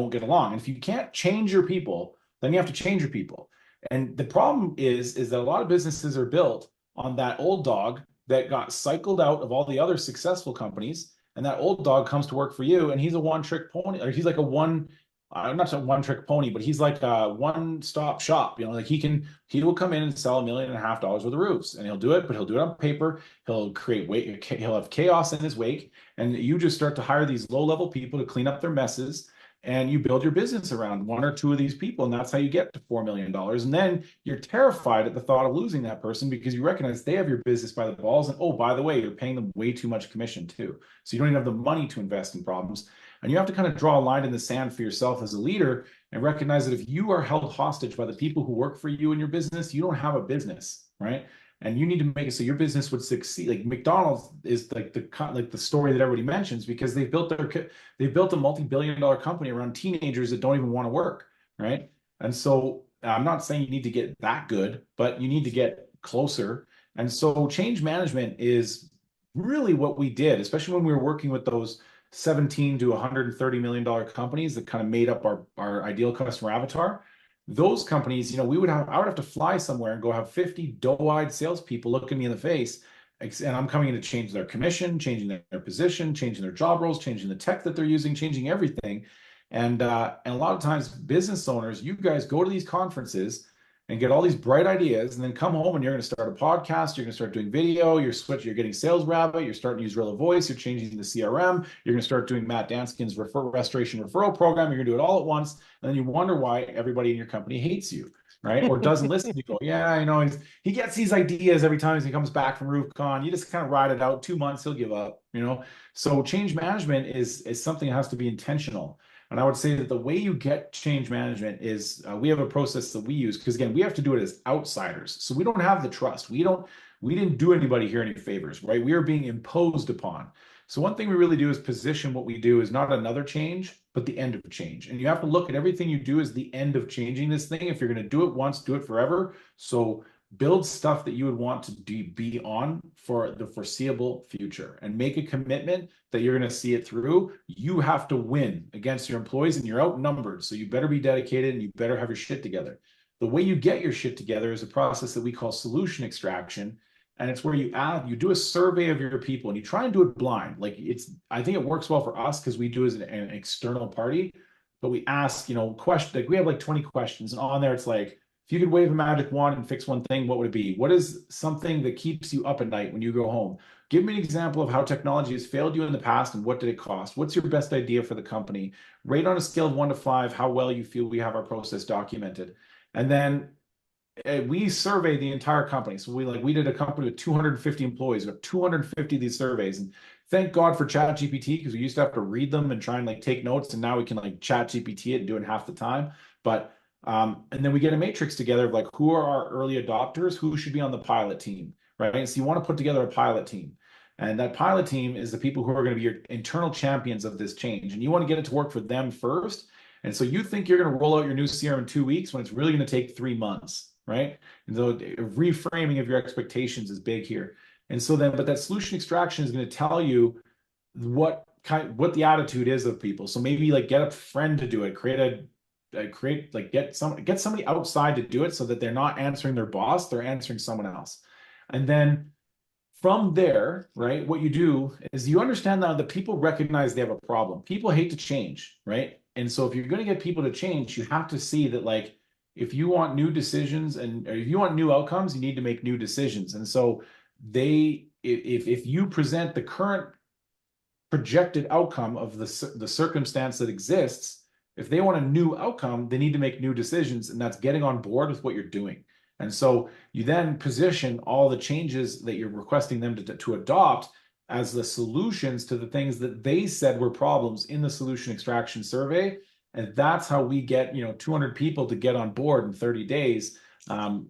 get along. And if you can't change your people, then you have to change your people. And the problem is that a lot of businesses are built on that old dog that got cycled out of all the other successful companies. And that old dog comes to work for you, and he's a one-trick pony, or he's like not a one-trick pony, but he's like a one-stop shop. Like he will come in and sell $1.5 million worth of roofs, and he'll do it, but he'll do it on paper. He'll have chaos in his wake, and you just start to hire these low-level people to clean up their messes. And you build your business around 1 or 2 of these people, and that's how you get to $4 million. And then you're terrified at the thought of losing that person because you recognize they have your business by the balls. And oh, by the way, you're paying them way too much commission too. So you don't even have the money to invest in problems. And you have to kind of draw a line in the sand for yourself as a leader and recognize that if you are held hostage by the people who work for you in your business, you don't have a business, right? And you need to make it so your business would succeed. Like McDonald's is like the story that everybody mentions, because they built a multi-billion-dollar company around teenagers that don't even want to work, right? And so I'm not saying you need to get that good, but you need to get closer. And so change management is really what we did, especially when we were working with those 17 to $130 million companies that kind of made up our ideal customer avatar. those companies, I would have to fly somewhere and go have 50 doe-eyed salespeople look at me in the face. And I'm coming in to change their commission, changing their position, changing their job roles, changing the tech that they're using, changing everything. And a lot of times, business owners, you guys go to these conferences and get all these bright ideas, and then come home and you're going to start a podcast, you're going to start doing video, you're getting Sales Rabbit, you're starting to use Real Voice, you're changing the CRM, you're going to start doing Matt Danskin's restoration referral program, you're going to do it all at once, and then you wonder why everybody in your company hates you, right? Or doesn't listen. You go, yeah, I know, he gets these ideas every time he comes back from RoofCon. You just kind of ride it out. 2 months, he'll give up, So change management is something that has to be intentional. And I would say that the way you get change management is we have a process that we use, because again, we have to do it as outsiders. So we don't have the trust. We didn't do anybody here any favors, right? We are being imposed upon. So one thing we really do is position what we do as not another change, but the end of change. And you have to look at everything you do as the end of changing this thing. If you're going to do it once, do it forever. So build stuff that you would want to be on for the foreseeable future, and make a commitment that you're going to see it through. You have to win against your employees, and you're outnumbered. So you better be dedicated, and you better have your shit together. The way you get your shit together is a process that we call solution extraction. And it's where you do a survey of your people, and you try and do it blind. I think it works well for us because we do as an external party, but we ask, questions. Like, we have like 20 questions, and on there it's like, if you could wave a magic wand and fix one thing, what would it be? What is something that keeps you up at night when you go home? Give me an example of how technology has failed you in the past, and what did it cost? What's your best idea for the company? Rate on a scale of 1 to 5 how well you feel we have our process documented. And then we survey the entire company. So we did a company with 250 employees. We have 250 of these surveys. And thank God for Chat GPT, because we used to have to read them and try and take notes. And now we can Chat GPT it and do it in half the time. But and then we get a matrix together of who are our early adopters, who should be on the pilot team, right? And so you want to put together a pilot team. And that pilot team is the people who are going to be your internal champions of this change. And you want to get it to work for them first. And so you think you're going to roll out your new CRM in 2 weeks when it's really going to take 3 months, right? And so reframing of your expectations is big here. And so but that solution extraction is going to tell you what the attitude is of people. So maybe get a friend to do it, get somebody outside to do it, so that they're not answering their boss, they're answering someone else. And then from there, right, what you do is you understand now that people recognize they have a problem. People hate to change, right? And so if you're going to get people to change, you have to see that if you want new decisions or if you want new outcomes, you need to make new decisions. And so if you present the current projected outcome of the circumstance that exists, if they want a new outcome, they need to make new decisions, and that's getting on board with what you're doing. And so you then position all the changes that you're requesting them to adopt as the solutions to the things that they said were problems in the solution extraction survey. And that's how we get 200 people to get on board in 30 days. And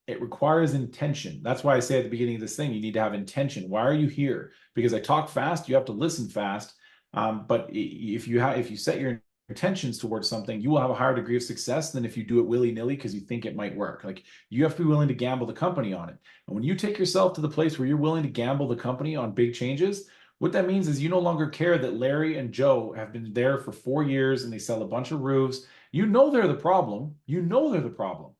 it requires intention. That's why I say at the beginning of this thing, you need to have intention. Why are you here? Because I talk fast, you have to listen fast. But if you set your intentions towards something, you will have a higher degree of success than if you do it willy-nilly because you think it might work. You have to be willing to gamble the company on it. And when you take yourself to the place where you're willing to gamble the company on big changes, what that means is you no longer care that Larry and Joe have been there for 4 years and they sell a bunch of roofs. They're the problem. They're the problem.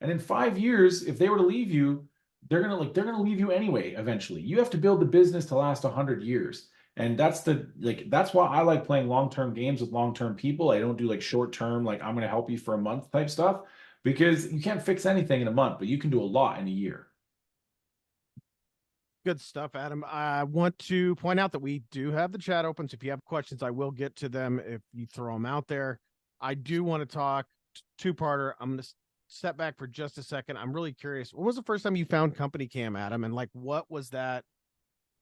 And in 5 years, if they were to leave you, they're gonna leave you anyway. Eventually, you have to build the business to last 100 years, and that's why I like playing long-term games with long-term people. I don't do short-term, I'm gonna help you for a month type stuff, because you can't fix anything in a month, but you can do a lot in a year. Good stuff, Adam. I want to point out that we do have the chat open, so if you have questions, I will get to them if you throw them out there. I do want to talk two-parter. I'm going to step back for just a second. I'm really curious. When was the first time you found CompanyCam, Adam? And what was that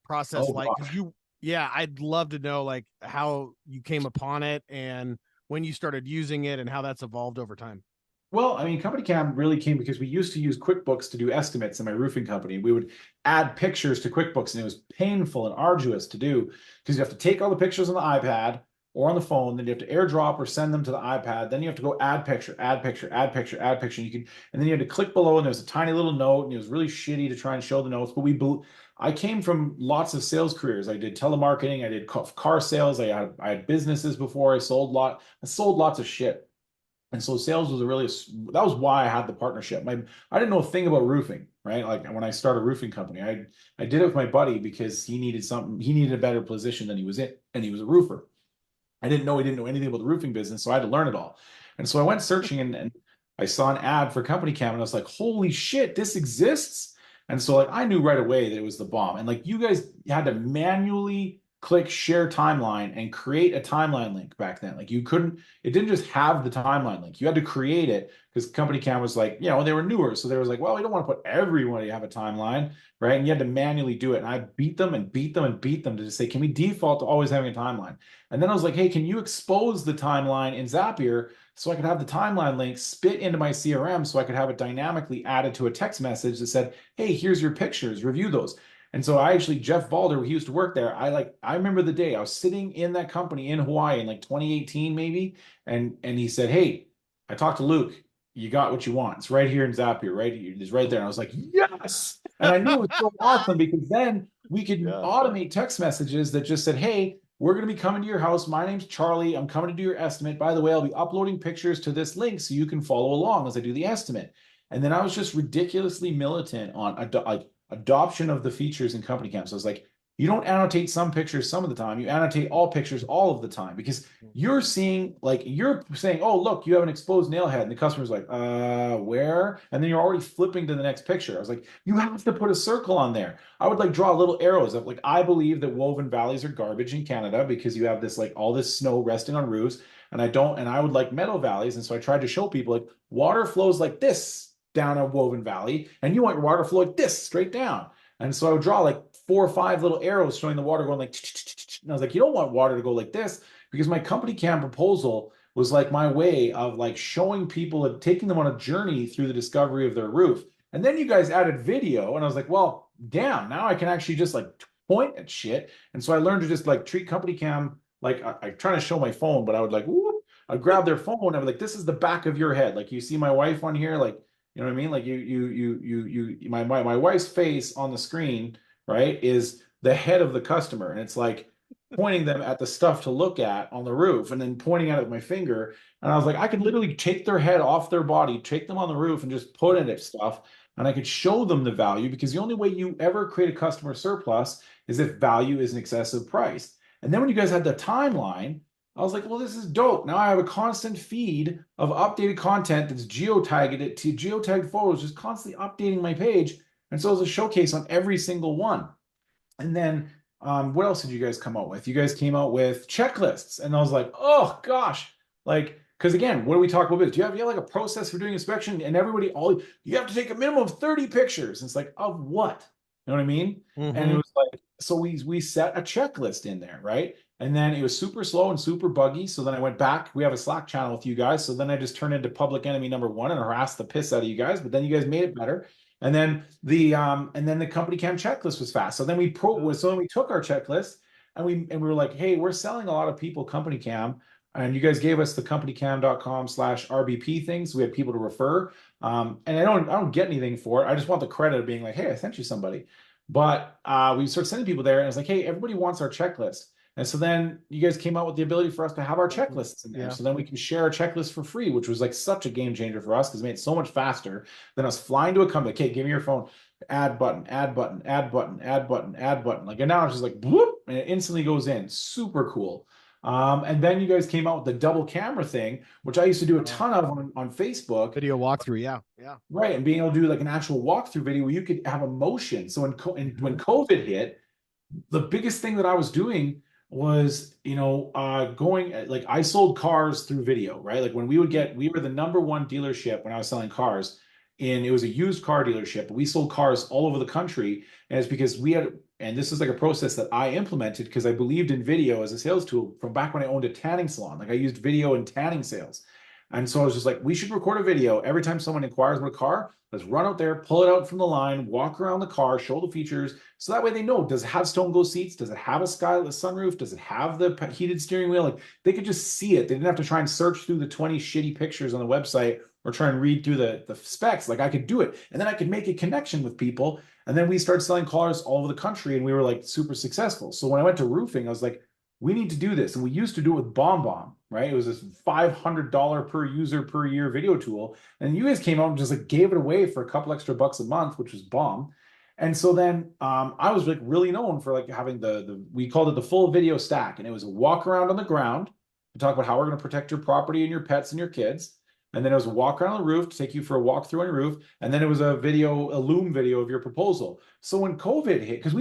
process like? Because I'd love to know how you came upon it and when you started using it and how that's evolved over time. Well, I mean, CompanyCam really came because we used to use QuickBooks to do estimates in my roofing company. We would add pictures to QuickBooks, and it was painful and arduous to do because you have to take all the pictures on the iPad, or on the phone. Then you have to airdrop or send them to the iPad. Then you have to go add picture, add picture, add picture, add picture. And you can, and then you had to click below, and there's a tiny little note, and it was really shitty to try and show the notes. But I came from lots of sales careers. I did telemarketing, I did car sales, I had businesses before. I sold lots of shit. And so sales was that was why I had the partnership. I didn't know a thing about roofing, right? Like when I started a roofing company, I did it with my buddy because he needed a better position than he was in, and he was a roofer. He didn't know anything about the roofing business, so I had to learn it all. And so I went searching, and I saw an ad for CompanyCam, and I was like, holy shit, this exists. And so like I knew right away that it was the bomb. And like you guys had to manually click share timeline and create a timeline link back then. Like it didn't just have the timeline link. You had to create it because CompanyCam was like, they were newer. So they was like, well, we don't want to put everybody have a timeline, right? And you had to manually do it. And I beat them and beat them and beat them to just say, can we default to always having a timeline? And then I was like, hey, can you expose the timeline in Zapier so I could have the timeline link spit into my CRM so I could have it dynamically added to a text message that said, hey, here's your pictures, review those. And so Jeff Balder, he used to work there. I remember the day I was sitting in that company in Hawaii in like 2018 maybe, and he said, hey, I talked to Luke. You got what you want. It's right here in Zapier, right? It's right there. And I was like, yes. And I knew it was so awesome because then we could automate text messages that just said, hey, we're going to be coming to your house. My name's Charlie. I'm coming to do your estimate. By the way, I'll be uploading pictures to this link so you can follow along as I do the estimate. And then I was just ridiculously militant on adoption of the features in CompanyCam. So it's like, you don't annotate some pictures some of the time, you annotate all pictures all of the time, because you're saying, oh, look, you have an exposed nail head. And the customer's like, where? And then you're already flipping to the next picture. I was like, you have to put a circle on there. I would draw little arrows of I believe that woven valleys are garbage in Canada because you have this all this snow resting on roofs. And I would like meadow valleys. And so I tried to show people water flows like this down a woven valley, and you want your water flow like this straight down. And so I would draw 4 or 5 little arrows showing the water going and I was like, you don't want water to go like this, because my CompanyCam proposal was my way of showing people and taking them on a journey through the discovery of their roof. And then you guys added video, and I was like, well, damn, now I can actually just point at shit. And so I learned to just treat CompanyCam I try to show my phone, but I would whoop, I'd grab their phone and I would this is the back of your head. You see my wife on here, you know what I mean? My wife's face on the screen, right, is the head of the customer. And it's pointing them at the stuff to look at on the roof and then pointing at it with my finger. And I was I could literally take their head off their body, take them on the roof and just put it at stuff. And I could show them the value, because the only way you ever create a customer surplus is if value is an excessive price. And then when you guys had the timeline, I was well, this is dope. Now I have a constant feed of updated content that's geotagged photos, just constantly updating my page. And so it's a showcase on every single one. And then what else did you guys come out with? You guys came out with checklists. And I was oh gosh, because again, what do we talk about? Do you have a process for doing inspection? And you have to take a minimum of 30 pictures. And it's of what? You know what I mean? Mm-hmm. And it was so we set a checklist in there, right? And then it was super slow and super buggy. So then I went back. We have a Slack channel with you guys. So then I just turned into public enemy number 1 and harassed the piss out of you guys. But then you guys made it better. And then the CompanyCam checklist was fast. So then we took our checklist and we were hey, we're selling a lot of people CompanyCam. And you guys gave us the companycam.com/RBP thing. So we had people to refer. And I don't get anything for it. I just want the credit of being hey, I sent you somebody. But we started sending people there, and it's hey, everybody wants our checklist. And so then you guys came out with the ability for us to have our checklists in there. Yeah. So then we can share our checklist for free, which was such a game changer for us because it made it so much faster than us flying to a company. Okay, give me your phone, add button, add button, add button, add button, add button. And now it's just bloop, and it instantly goes in. Super cool. And then you guys came out with the double camera thing, which I used to do a ton of on Facebook. Video walkthrough, yeah. Right, and being able to do an actual walkthrough video where you could have emotion. So when COVID hit, the biggest thing that I was doing was going I sold cars through video, right? When we were the number 1 dealership when I was selling cars, and it was a used car dealership, but we sold cars all over the country. And it's because and this is a process that I implemented because I believed in video as a sales tool from back when I owned a tanning salon. I used video in tanning sales. And so I was just like, we should record a video every time someone inquires about a car. Let's run out there, pull it out from the line, walk around the car, show the features. So that way they know, does it have stone glow seats? Does it have a skylight sunroof? Does it have the heated steering wheel? Like they could just see it. They didn't have to try and search through the 20 shitty pictures on the website or try and read through the specs. Like I could do it. And then I could make a connection with people. And then we started selling cars all over the country and we were like super successful. So when I went to roofing, I was like, we need to do this. And we used to do it with BombBomb, right? It was this $500 per user per year video tool. And you guys came out and just like gave it away for a couple extra bucks a month, which was bomb. And so then I was like really known for like having we called it the full video stack. And it was a walk around on the ground to talk about how we're going to protect your property and your pets and your kids. And then it was a walk around the roof to take you for a walk through on your roof. And then it was a Loom video of your proposal. So when COVID hit, because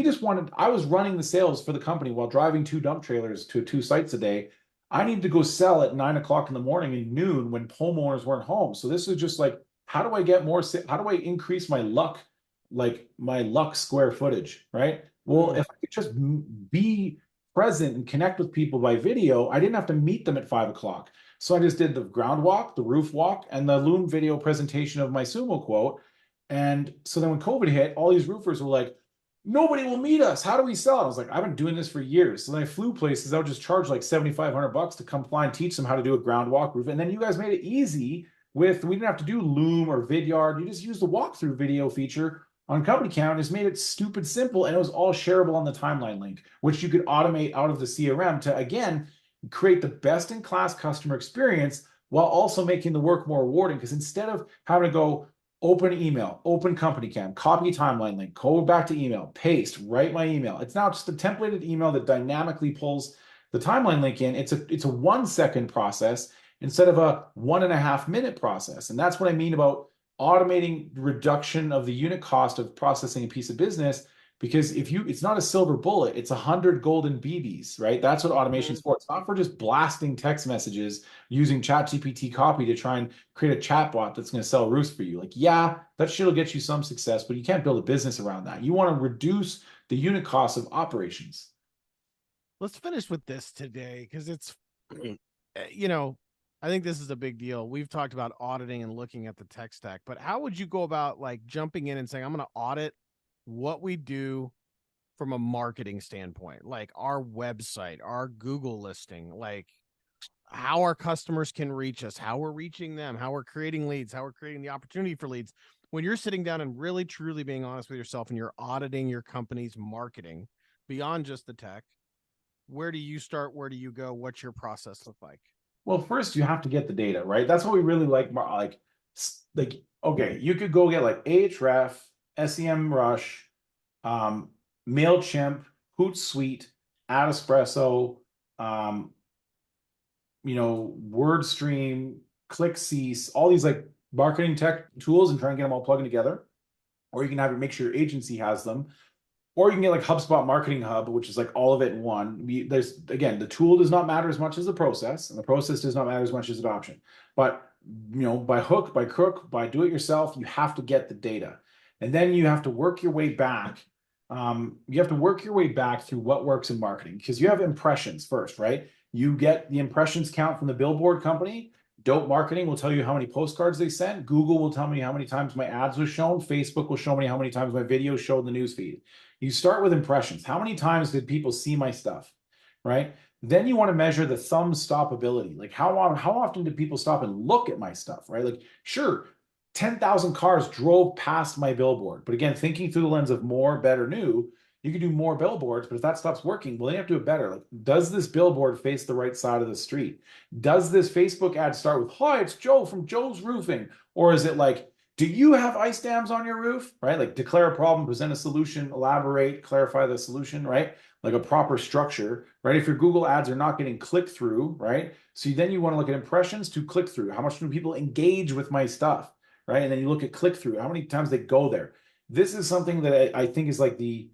I was running the sales for the company while driving 2 dump trailers to 2 sites a day. I needed to go sell at 9 o'clock in the morning and noon when homeowners weren't home. So this was just like, how do I get more, how do I increase my luck, like my luck square footage, right? Well, if I could just be present and connect with people by video, I didn't have to meet them at 5 o'clock. So I just did the ground walk, the roof walk, and the Loom video presentation of my sumo quote. And so then when COVID hit, all these roofers were like, nobody will meet us. How do we sell? I was like, I've been doing this for years. So then I flew places. I would just charge like $7,500 to come fly and teach them how to do a ground walk roof. And then you guys made it easy we didn't have to do Loom or Vidyard. You just used the walkthrough video feature on CompanyCam and just made it stupid simple. And it was all shareable on the timeline link, which you could automate out of the CRM to, again, create the best in class customer experience while also making the work more rewarding. Because instead of having to go open email, open CompanyCam, copy timeline link, code back to email, paste, write my email. It's now just a templated email that dynamically pulls the timeline link in. It's a 1-second process instead of a 1.5-minute process. And that's what I mean about automating reduction of the unit cost of processing a piece of business. Because it's not a silver bullet, it's 100 golden BBs, right? That's what automation's for. It's not for just blasting text messages using ChatGPT copy to try and create a chatbot that's going to sell roofs for you. Like, yeah, that shit will get you some success, but you can't build a business around that. You want to reduce the unit cost of operations. Let's finish with this today because it's, I think this is a big deal. We've talked about auditing and looking at the tech stack, but how would you go about like jumping in and saying, I'm going to audit what we do from a marketing standpoint, like our website, our Google listing, like how our customers can reach us, how we're reaching them, how we're creating leads, how we're creating the opportunity for leads. When you're sitting down and really truly being honest with yourself and you're auditing your company's marketing beyond just the tech, where do you start? Where do you go? What's your process look like? Well, first you have to get the data, right? That's what we really like. Okay, you could go get like Ahref, SEMrush, MailChimp, Hootsuite, Adespresso, WordStream, ClickCease, all these like marketing tech tools and try and get them all plugging together. Or you can make sure your agency has them. Or you can get like HubSpot Marketing Hub, which is like all of it in one. The tool does not matter as much as the process, and the process does not matter as much as adoption. But by hook, by crook, by do it yourself, you have to get the data. And then you have to work your way back. You have to work your way back through what works in marketing because you have impressions first, right? You get the impressions count from the billboard company. Dope Marketing will tell you how many postcards they sent. Google will tell me how many times my ads was shown. Facebook will show me how many times my video showed in the newsfeed. You start with impressions. How many times did people see my stuff, right? Then you want to measure the thumb stoppability. Like how often did people stop and look at my stuff, right? Like, sure, 10,000 cars drove past my billboard. But again, thinking through the lens of more, better, new, you can do more billboards, but if that stops working, well, then you have to do it better. Like, does this billboard face the right side of the street? Does this Facebook ad start with, hi, it's Joe from Joe's Roofing? Or is it like, do you have ice dams on your roof, right? Like declare a problem, present a solution, elaborate, clarify the solution, right? Like a proper structure, right? If your Google ads are not getting click through, right? So then you want to look at impressions to click through. How much do people engage with my stuff, right? And then you look at click through, how many times they go there. This is something that I think is like the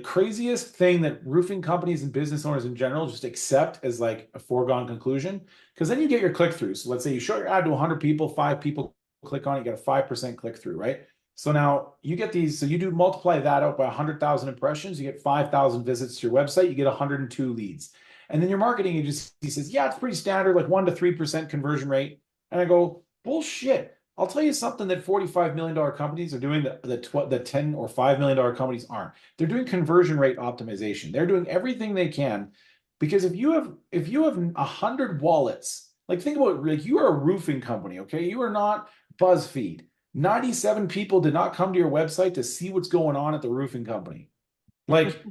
craziest thing that roofing companies and business owners in general just accept as like a foregone conclusion. Because then you get your click through. So let's say you show your ad to 100 people, 5 people click on it, you get a 5% click through, right? So now you get these, so you do multiply that out by 100,000 impressions, you get 5,000 visits to your website, you get 102 leads. And then your marketing agency says, yeah, it's pretty standard, like 1 to 3% conversion rate. And I go, bullshit. I'll tell you something that $45 million companies are doing that the 10 or $5 million companies aren't. They're doing conversion rate optimization. They're doing everything they can because if you have 100 wallets, like think about it, like you are a roofing company, okay? You are not BuzzFeed. 97 people did not come to your website to see what's going on at the roofing company. Like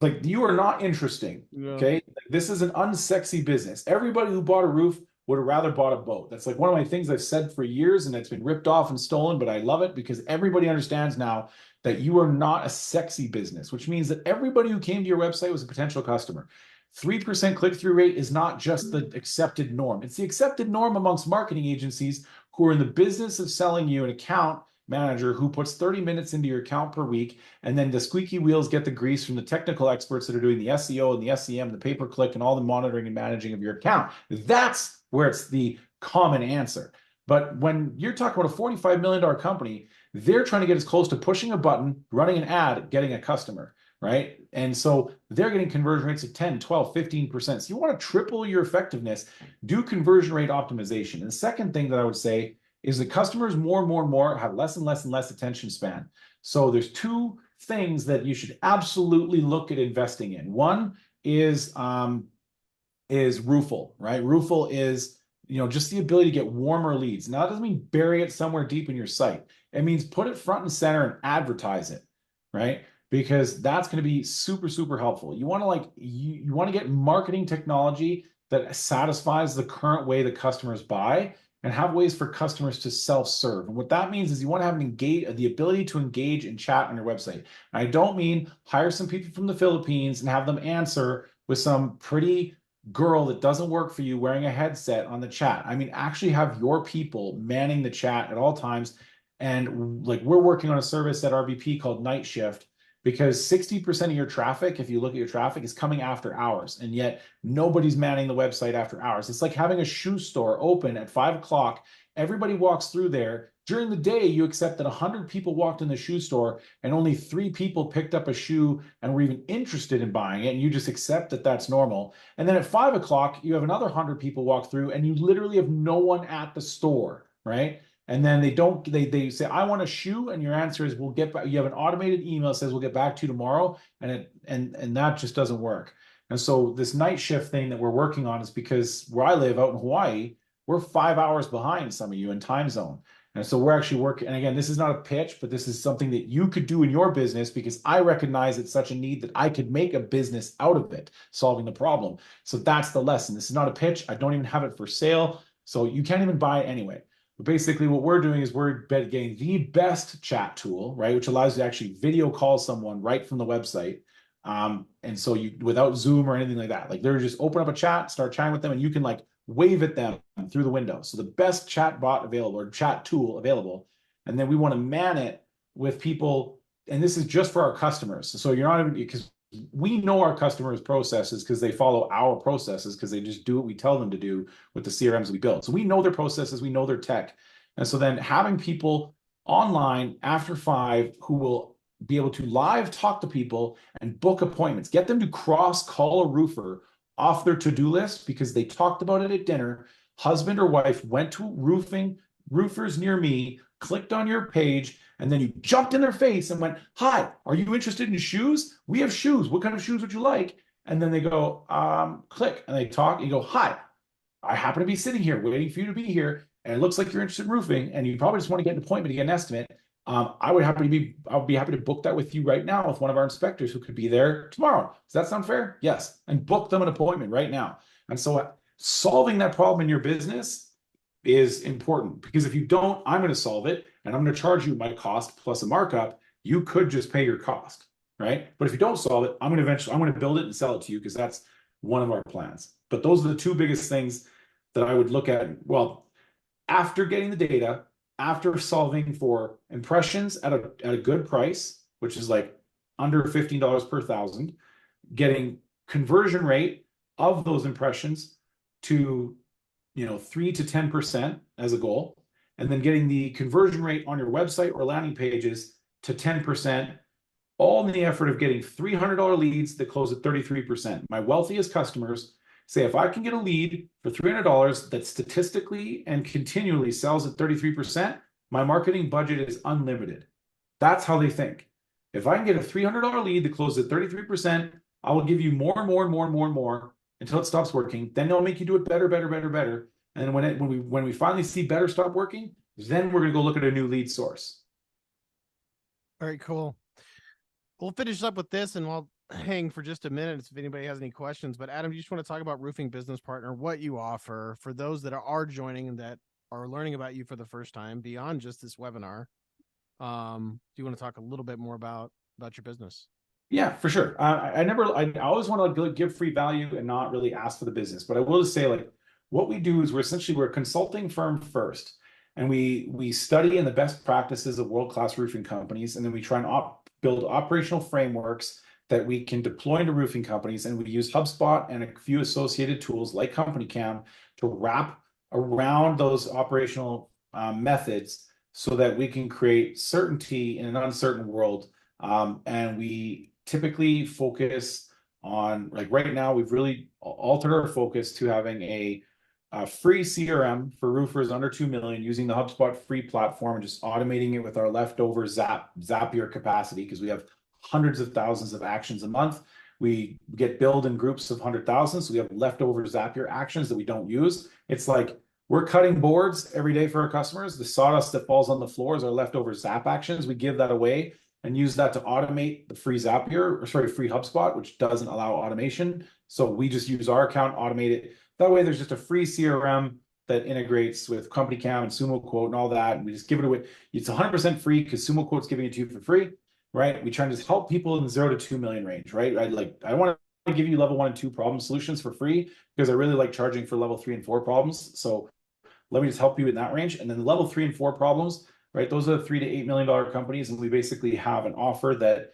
like you are not interesting. Yeah. Okay. Like, this is an unsexy business. Everybody who bought a roof would have rather bought a boat. That's like one of my things I've said for years, and it's been ripped off and stolen, but I love it because everybody understands now that you are not a sexy business, which means that everybody who came to your website was a potential customer. 3% click-through rate is not just the accepted norm. It's the accepted norm amongst marketing agencies who are in the business of selling you an account manager who puts 30 minutes into your account per week, and then the squeaky wheels get the grease from the technical experts that are doing the SEO and the SEM, the pay-per-click, and all the monitoring and managing of your account. That's where it's the common answer. But when you're talking about a $45 million company, they're trying to get as close to pushing a button, running an ad, getting a customer, right? And so they're getting conversion rates of 10, 12, 15%. So you want to triple your effectiveness, do conversion rate optimization. And the second thing that I would say is that customers more and more and more have less and less and less attention span. So there's two things that you should absolutely look at investing in. One is Roofle, right? Roofle is just the ability to get warmer leads. Now that doesn't mean bury it somewhere deep in your site. It means put it front and center and advertise it, right? Because that's going to be super, super helpful. You want to you want to get marketing technology that satisfies the current way the customers buy and have ways for customers to self-serve. And what that means is you want to have the ability to engage and chat on your website. And I don't mean hire some people from the Philippines and have them answer with some pretty girl that doesn't work for you wearing a headset on the chat. I mean, actually have your people manning the chat at all times. And like we're working on a service at RVP called Night Shift because 60% of your traffic, if you look at your traffic, is coming after hours. And yet nobody's manning the website after hours. It's like having a shoe store open at 5 o'clock. Everybody walks through there. During the day, you accept that 100 people walked in the shoe store and only 3 people picked up a shoe and were even interested in buying it. And you just accept that that's normal. And then at 5 o'clock, you have another 100 people walk through and you literally have no one at the store, right? And then they say, I want a shoe. And your answer is, we'll get back. You have an automated email that says, we'll get back to you tomorrow. And that just doesn't work. And so this night shift thing that we're working on is because where I live out in Hawaii, we're 5 hours behind some of you in time zone. And so we're actually working. And again, this is not a pitch, but this is something that you could do in your business because I recognize it's such a need that I could make a business out of it, solving the problem. So that's the lesson. This is not a pitch. I don't even have it for sale. So you can't even buy it anyway. But basically what we're doing is we're getting the best chat tool, right? Which allows you to actually video call someone right from the website. And so you, without Zoom or anything like that, like they're just open up a chat, start chatting with them, and you can like wave at them through the window. So the best chat bot available or chat tool available. And then we want to man it with people. And this is just for our customers. So you're not even, because we know our customers' processes because they follow our processes because they just do what we tell them to do with the CRMs we build. So we know their processes, we know their tech. And so then having people online after 5 who will be able to live talk to people and book appointments, get them to cross call a roofer off their to-do list because they talked about it at dinner. Husband or wife went to roofers near me, clicked on your page, and then you jumped in their face and went, hi, are you interested in shoes? We have shoes. What kind of shoes would you like? And then they go, click, and they talk. And you go, hi, I happen to be sitting here waiting for you to be here. And it looks like you're interested in roofing, and you probably just want to get an appointment to get an estimate. I would be happy to book that with you right now with one of our inspectors who could be there tomorrow. Does that sound fair? Yes. And book them an appointment right now. And so solving that problem in your business is important because if you don't, I'm going to solve it and I'm going to charge you my cost plus a markup. You could just pay your cost, right? But if you don't solve it, I'm going to build it and sell it to you because that's one of our plans. But those are the two biggest things that I would look at. Well, after getting the data, after solving for impressions at a good price, which is like under $15 per thousand, getting conversion rate of those impressions to 3 to 10% as a goal, and then getting the conversion rate on your website or landing pages to 10%, all in the effort of getting $300 leads that close at 33%. My wealthiest customers Say, if I can get a lead for $300 that statistically and continually sells at 33%, my marketing budget is unlimited. That's how they think. If I can get a $300 lead that closes at 33%, I will give you more and more and more and more and more until it stops working. Then they'll make you do it better, better, better, better. And when we finally see better stop working, then we're going to go look at a new lead source. Very cool. We'll finish up with this and we'll hang for just a minute if anybody has any questions. But Adam, you just want to talk about Roofing Business Partner, what you offer for those that are joining and that are learning about you for the first time beyond just this webinar. Do you want to talk a little bit more about your business? Yeah, for sure. I always want to give free value and not really ask for the business. But I will just say, like, what we do is we're a consulting firm first, and we study in the best practices of world-class roofing companies, and then we try and build operational frameworks that we can deploy into roofing companies, and we use HubSpot and a few associated tools like CompanyCam to wrap around those operational methods so that we can create certainty in an uncertain world. And we typically focus on, like right now, we've really altered our focus to having a free CRM for roofers under 2 million using the HubSpot free platform and just automating it with our leftover Zapier capacity, because we have hundreds of thousands of actions a month. We get billed in groups of 100,000, so we have leftover Zapier actions that we don't use. It's like we're cutting boards every day for our customers. The sawdust that falls on the floor is our leftover Zap actions. We give that away and use that to automate the free free HubSpot, which doesn't allow automation. So we just use our account, automate it. That way there's just a free CRM that integrates with CompanyCam and Sumo Quote and all that. And we just give it away. It's 100% free because Sumo Quote's giving it to you for free, right? We try to just help people in the 0 to 2 million range, right? I want to give you level 1 and 2 problem solutions for free because I really like charging for level 3 and 4 problems. So let me just help you in that range. And then the level 3 and 4 problems, right? Those are the $3 to $8 million companies. And we basically have an offer that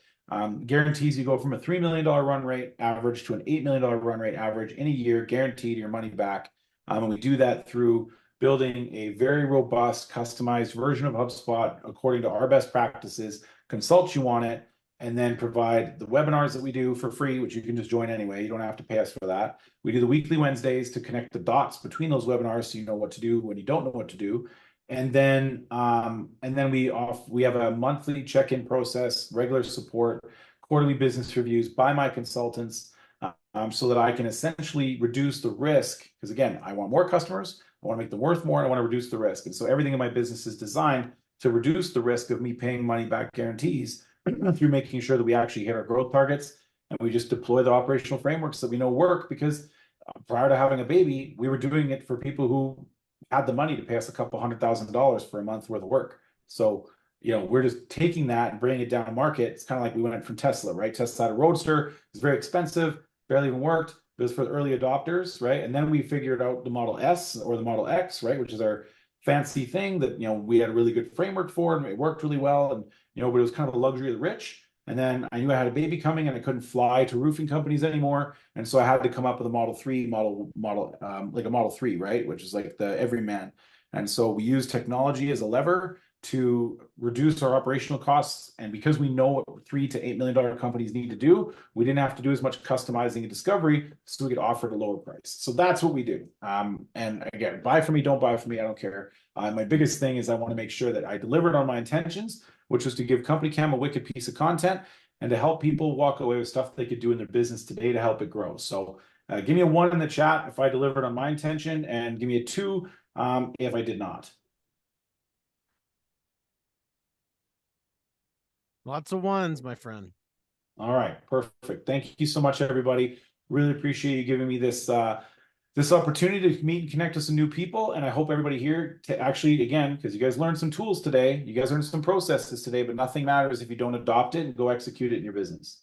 guarantees you go from a $3 million run rate average to an $8 million run rate average in a year, guaranteed your money back. And we do that through building a very robust, customized version of HubSpot according to our best practices, consult you on it, and then provide the webinars that we do for free, which you can just join anyway. You don't have to pay us for that. We do the weekly Wednesdays to connect the dots between those webinars so you know what to do when you don't know what to do. And then we have a monthly check-in process, regular support, quarterly business reviews by my consultants, so that I can essentially reduce the risk. Because again, I want more customers, I want to make them worth more, and I want to reduce the risk. And so everything in my business is designed to reduce the risk of me paying money back guarantees through making sure that we actually hit our growth targets, and we just deploy the operational frameworks that we know work. Because prior to having a baby, we were doing it for people who had the money to pay us a couple $100,000 for a month worth of work. So, we're just taking that and bringing it down to market. It's kind of like we went from Tesla, right? Tesla had a Roadster. It's very expensive, barely even worked. It was for the early adopters, right? And then we figured out the Model S or the Model X, right? Which is our fancy thing that, we had a really good framework for and it worked really well. And, but it was kind of a luxury of the rich. And then I knew I had a baby coming and I couldn't fly to roofing companies anymore. And so I had to come up with a Model 3 like a Model 3, right? Which is like the everyman. And so we use technology as a lever to reduce our operational costs. And because we know what $3 to $8 million companies need to do, we didn't have to do as much customizing and discovery, so we could offer at a lower price. So that's what we do. And again, buy from me, don't buy from me, I don't care. My biggest thing is I want to make sure that I delivered on my intentions, which was to give CompanyCam a wicked piece of content and to help people walk away with stuff they could do in their business today to help it grow. So give me a 1 in the chat if I delivered on my intention, and give me a 2 if I did not. Lots of 1s, my friend. All right, perfect. Thank you so much, everybody. Really appreciate you giving me this this opportunity to meet and connect with some new people. And I hope everybody here to actually, again, because you guys learned some tools today, you guys learned some processes today, but nothing matters if you don't adopt it and go execute it in your business.